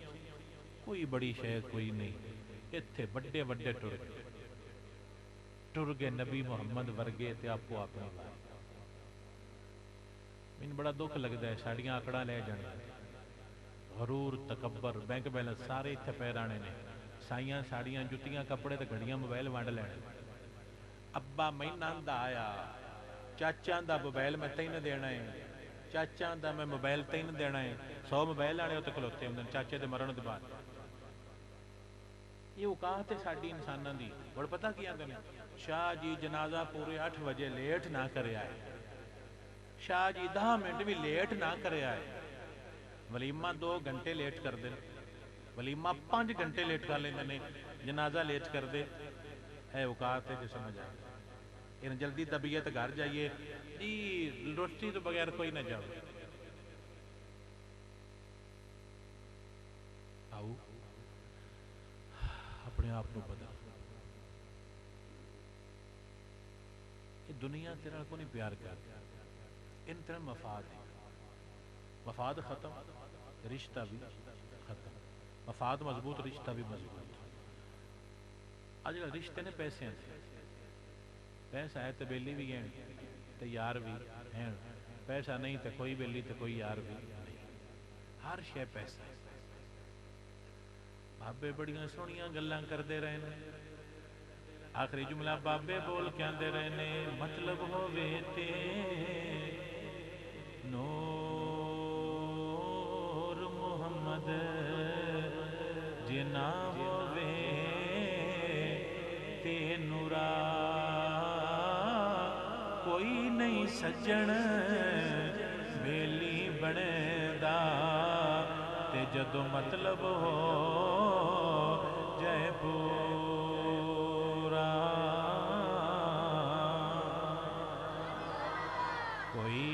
ਕੋਈ ਬੜੀ ਸ਼ੈ ਕੋਈ ਨਹੀਂ। ਇੱਥੇ ਵੱਡੇ ਵੱਡੇ ਟੁਰ ਗਏ ਨਬੀ ਮੁਹੰਮਦ ਵਰਗੇ ਤੇ ਆਪੋ ਆਪਣੀ ਵਾਰ। ਮੈਨੂੰ ਬੜਾ ਦੁੱਖ ਲੱਗਦਾ ਹੈ ਸਾਡੀਆਂ ਆਕੜਾਂ ਲੈ ਜਾਣੀਆਂ। ਗਰੂਰ, ਤਕੱਬਰ, ਬੈਂਕ ਬੈਲੈਂਸ ਸਾਰੇ ਇੱਥੇ ਪੈ ਰਹਿਣੇ ਨੇ। ਸਾਈਆਂ ਸਾੜੀਆਂ, ਜੁੱਤੀਆਂ, ਕੱਪੜੇ ਤੇ ਘੜੀਆਂ, ਮੋਬਾਈਲ ਵੰਡ ਲੈਣੇ। ਅੱਬਾ ਮਹੀਨਾ ਦਾ ਆਇਆ, ਚਾਚਾ ਦਾ ਮੋਬਾਈਲ ਮੈਂ ਤੈਨੂੰ ਦੇਣਾ ਹੈ, ਚਾਚਾ ਦਾ ਮੈਂ ਮੋਬਾਈਲ ਤੈਨੂੰ ਦੇਣਾ ਹੈ। 100 ਮੋਬਾਈਲ ਵਾਲੇ ਉੱਤੇ ਖਲੋਤੇ ਹੁੰਦੇ ਨੇ ਚਾਚੇ ਦੇ ਮਰਨ ਤੋਂ ਬਾਅਦ। ਇਹ ਔਕਾਤ ਹੈ ਸਾਡੀ ਇਨਸਾਨਾਂ ਦੀ। ਹੁਣ ਪਤਾ ਕੀ ਆਂਦੇ ਨੇ? ਸ਼ਾਹ ਜੀ ਜਨਾਜ਼ਾ ਪੂਰੇ 8 ਵਜੇ ਲੇਟ ਨਾ ਕਰਿਆ ਹੈ। ਸ਼ਾਹ ਜੀ 10 ਮਿੰਟ ਵੀ ਲੇਟ ਨਾ ਕਰਿਆ ਹੈ। ਵਲੀਮਾ 2 ਘੰਟੇ ਲੇਟ ਕਰਦੇ ਨੇ, ਵਲੀਮਾ 5 ਘੰਟੇ ਲੇਟ ਕਰ ਲੈਂਦੇ ਨੇ, ਜਨਾਜ਼ਾ ਲੇਟ ਕਰਦੇ। ਇਹ ਔਕਾਤ ਹੈ ਜੋ ਸਮਝ ਆਏ। ਇਹਨਾਂ ਜਲਦੀ ਤਬੀਅਤ ਘਰ ਜਾਈਏ ਜੀ, ਰੋਟੀ ਤੋਂ ਬਗੈਰ ਕੋਈ ਨਾ ਜਾਵੇ। ਆਓ ਆਪਣੇ ਆਪ ਨੂੰ ਬਦਲ। ਇਹ ਦੁਨੀਆ ਤੇਰੇ ਨਾਲ ਕੋਈ ਨਹੀਂ ਪਿਆਰ ਕਰਦੀ, ان تر مفاد ہے۔ مفاد ختم، رشتہ بھی ختم۔ مفاد مضبوط، رشتہ بھی مضبوط۔ آج کل رشتے نے پیسے ہیں، پیسہ ہے تو بیلی بھی ہیں تو یار بھی ہیں، پیسہ نہیں تو کوئی بیلی تو کوئی یار بھی نہیں۔ ہر شے پیسہ ہے۔ بابے بڑیاں سونیاں گلاں کردے رہے نے، آخری جملہ بابے بول کے آندے رہے نے، مطلب ہووے تے نور محمد جنا ہووے تے نورا، کوئی نہیں سجن بیلی بنے دا، تے جدو مطلب ہو جے پورا، کوئی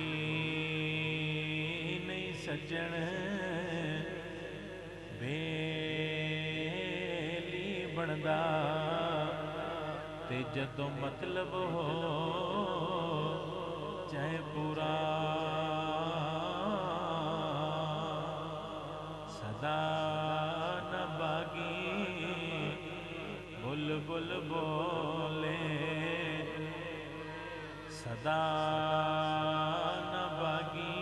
سجن بیلی بندا، تے جدوں مطلب ہو جائے پورا، صدا نہ باغی بلبل بولے، صدا نہ باغی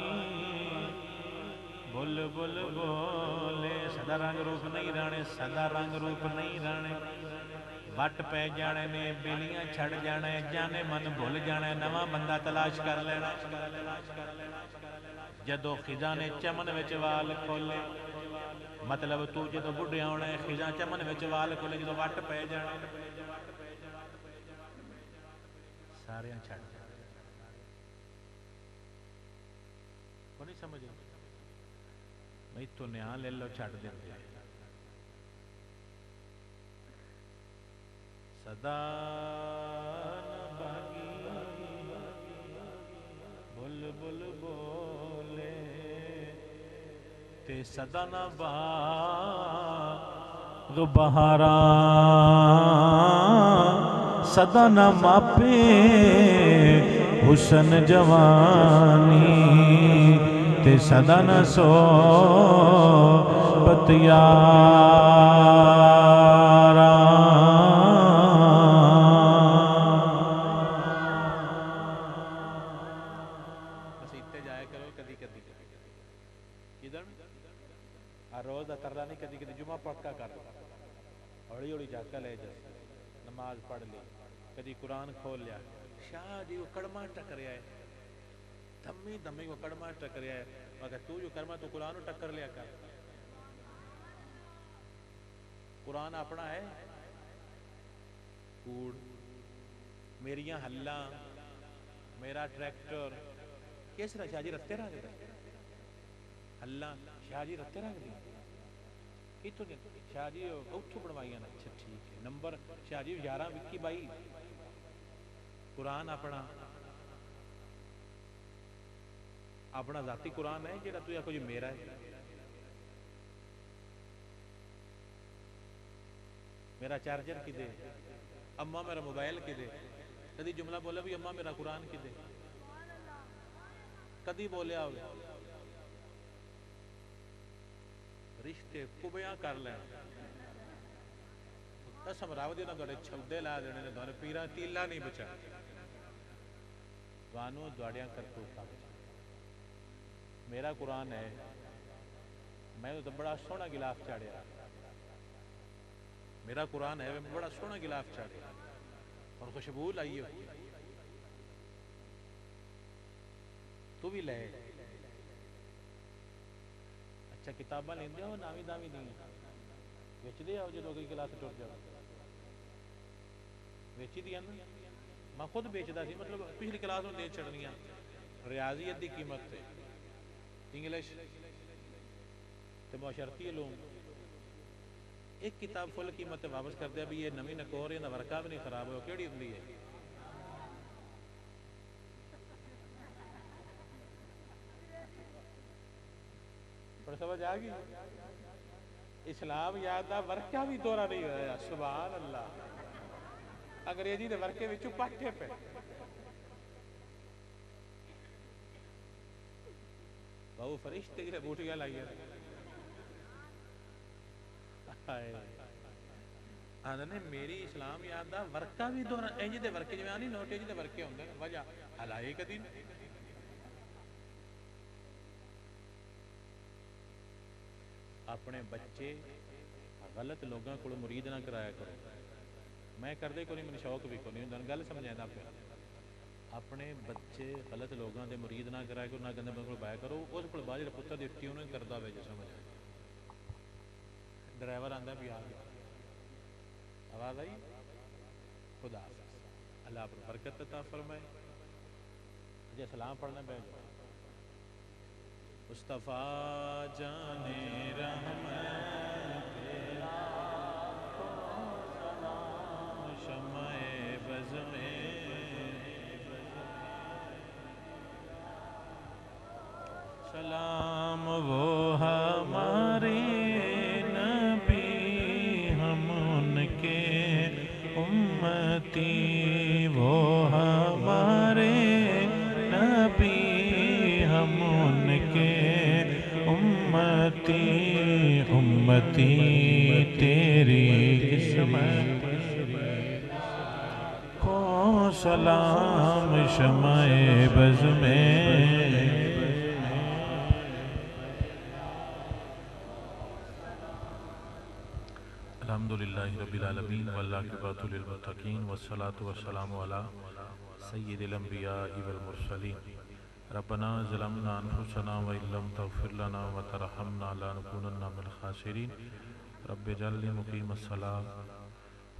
بلبل بولے، سدا رنگ روپ نہیں رانے، سدا رنگ روپ نہیں رانے، وٹ پہ جانے نے، بیلیاں چھڑ جانا ہے، جانے من بھول جانا ہے، نواں بندہ تلاش کر لینا۔ جدو خزاں نے چمن وچ وال کھولے، مطلب تو جدو بڈھیا ہونا ہے، خزاں چمن وچ وال کھولے، جدو وٹ پہ جانا سارے چھڑ جانا۔ کو نہیں سمجھ میں تو نیاں لے لو چھڑ دیں دے، صدا نہ باغی بلبل بولے، تے صدا نہ باغ بہاراں، صدا نہ ماپے حسن جوانی، تے صدا نہ صحبت یاراں۔ بس اتنے جایا کرو کدی کدی، کدھر ہر روز دا ترلا نہیں، کدی کدی جمعہ پکا کر، ہولی ہولی جاکا لے جا، نماز پڑھ لی، کدی قرآن کھول لیا۔ شاہ جی وہ کڑما ٹکریا ہے، دمی دمی کو کڑما ٹکریا ہے، مگر تو جو کرما تو قرآن ٹکر لیا کر۔ قرآن اپنا ہے، کوڑ میریاں ہلاں، میرا ٹریکٹر، کس طرح شاہ جی رتے رنگ دے ہلاں، شاہ جی رتے رنگ دی کتوں دے شاہ جی اتھوں بنوائیاں نا۔ اچھا ٹھیک ہے، number Shah G 11 Vicky by. قرآن اپنا اپنا ذاتی قرآن ہے جیڑا تو یا کوئی میرا ہے؟ میرا چارجر کی دے، اماں میرا موبائل کی دے. کدی جملہ بولا بھی اماں میرا قرآن کی دے؟ کدی بولیا ہوگا؟ رشتے کبیاں کر لیں. قسم راو دی نہ تھوڑے چھلدے لا دینے نے، تھوڑے پیرا تیلا نہیں بچا. وانو دوڑیاں کرتوتا بچا. میرا قرآن ہے، میں تو بڑا سونا گلاف چاڑیا. میرا قرآن ہے، میں بڑا سونا گلاف چاڑیا اور خوشبو لائی ہوئی. تو بھی لے. اچھا کتاباں لیندے ہو نامی دامی نہیں ویچ دے آؤ جدو کوئی کلاس ٹر جاؤ ویچی دیا نا. میں خود بیچتا سی، مطلب پچھلی کلاس میں دے چڑھنیاں. ریاضیت دی قیمت تے انگلش تے معاشرتی علوم ایک کتاب فل قیمت واپس کر دیا بھی یہ نویں نکور یہ ورکا بھی نہیں خراب ہوا. کیڑی ہوندی ہے؟ پر سمجھ آ گئی؟ اسلام یاد دا ورکا بھی دورہ نہیں ہوا. سبحان اللہ. انگریزی دے ورکے وچوں پٹے پہ. بہو فرشتے کی بوٹیاں لائیے آدھے میری اسلام یاد دا ورکا بھی دورہ انج دے ورکے جو آنی نوٹے جی دے ورکے ہوندے وجہ حلائے کدی اپنے بچے غلط لوگوں کو مرید نہ کرایا کرو. میں کردے کو نہیں، من شوق بھی کو نہیں گل سمجھا پیا. اپنے بچے غلط لوگوں دے مرید نہ کرایا کرو، نہ گندے بندے کو بایا کرو. اس کو بعد پتر دی ٹیوں نہیں کرتا وے جو سمجھ ڈرائیور آندا بھی آ گیا. آواز آئی؟ خدا حافظ. اللہ پر برکت عطا فرمائے. جی سلام پڑھنا پہ مصطفیٰ جان رحمت شمع بز میں سلام وہ ہمارے نبی ہم ان کے امتی. وہ ہمارے نبی ہم ان کے امتی. امتی تیری قسمت کو سلام شمع بز میں. الحمدللہ رب العالمین والعاقبۃ للمتقین والصلاة والسلام علی سید الانبیاء والمرسلین. ربنا ظلمنا انفسنا وان لم تغفر لنا وترحمنا لنکونن من الخاسرین. رب اجعلنی مقیم الصلاۃ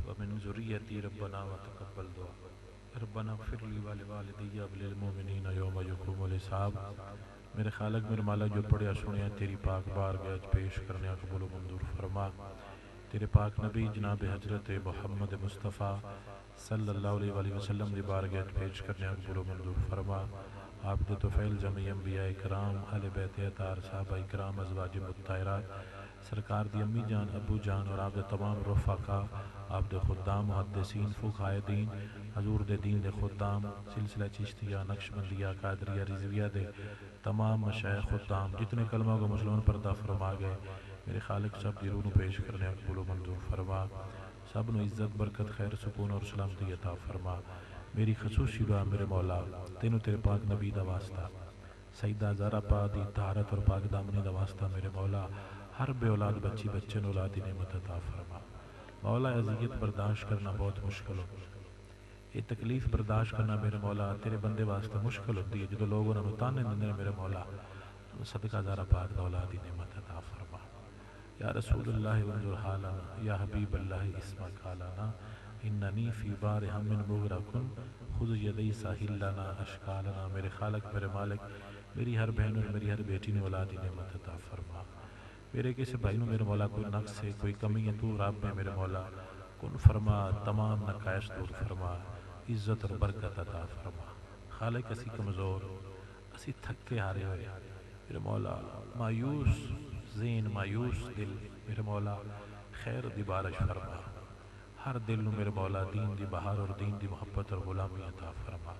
ومن ذریتی ربنا وتقبل دعا. ربنا اغفر لی ولوالدی وللمؤمنین یوم یقوم الحساب. میرے خالق میرے مالک جو پڑھیا سنیا تیری پاک بارگاہ پیش کرنے قبول و منظور فرما. تیرے پاک نبی جناب حضرت محمد مصطفیٰ صلی اللہ علیہ وآلہ وسلم دی بارگاہ پیش کرنے قبول و منظور فرما. آپ دے توفیل جمعی انبیاء اکرام اہل بیت اطہار صحابہ اکرام ازواج مطہرات سرکار دی امی جان ابو جان اور آپ دے تمام رفقا آپ دے خدام محدثین فقہائے دین حضور دے دین دے خدام سلسلہ چشتیہ نقشبندیہ قادریہ رضویہ دے تمام مشائخ خدام جتنے کلمہ کو مسلمان پردہ فرما گئے میرے خالق سب دی روح پیش کرنے قبول و منظور فرما. سب نو عزت برکت خیر سکون اور سلامتی عطا فرما. میری خصوصی دعا میرے مولا تینوں تیرے پاک نبی دا واسطہ سیدہ زہرا پاک دی طہارت اور پاک دامنی دا واسطہ میرے مولا ہر بے اولاد بچی بچے نو اولادی نعمت عطا فرما. مولا اذیت برداشت کرنا بہت مشکل ہو، یہ تکلیف برداشت کرنا میرے مولا تیرے بندے واسطے مشکل ہوتی ہے. جدو لوگ انہوں نے تانے دندے میرے مولا صدقہ زہرا پاک دا اولادی نعمت عطا فرما. یا رسول اللہ وانظر حالنا یا حبیب اللہ اسمک حالنا اننی فی بار ہم من مغرقن خذ یدی ساحل لنا اشکالنا. میرے خالق میرے مالک میری ہر بہن اور میری ہر بیٹی نے اولادی نعمت عطا فرما. میرے کسی بھائی نے میرے مولا کوئی نقص ہے کوئی کمی ہے تو رب میں میرے مولا کن فرما تمام نقائص دور فرما عزت اور برکت عطا فرما. خالق اسی کمزور اسی تھکے ہارے ہوئے میرے مولا مایوس ذہن مایوس دل میرے مولا خیر دی بارش فرما. ہر دل نو میرے مولا دین دی بہار اور دین دی محبت اور غلامی عطا فرما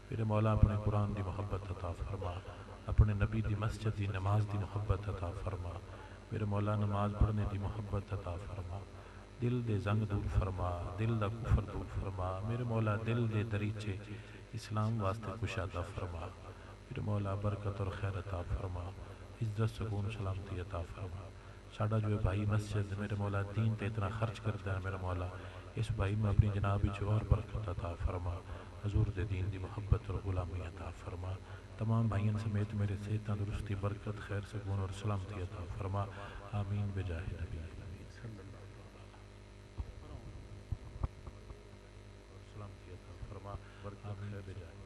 میرے مولا اپنے قرآن دی محبت عطا فرما اپنے نبی دی مسجد دی نماز دی محبت عطا فرما میرے مولا نماز پڑھنے دی محبت عطا فرما دل دے زنگ دور فرما دل دا کفر دور فرما میرے مولا دل دے دریچے اسلام واسطے کشادہ فرما میرے مولا برکت اور خیر عطا فرما عزت سکون سلامتی عطا فرما ساڑا جو بھائی مسجد میرے مولا دین تے اتنا خرچ کرتا ہے میرے مولا اس بھائی میں اپنی جنابی جو اور برکت عطا فرما حضور دے دین دی محبت اور غلامی عطا فرما تمام بھائیوں سمیت میرے صحت تندرستی برکت خیر سکون اور سلامتی عطا فرما آمین بجاہ نبی سلامتی عطا فرما آمین بجاہ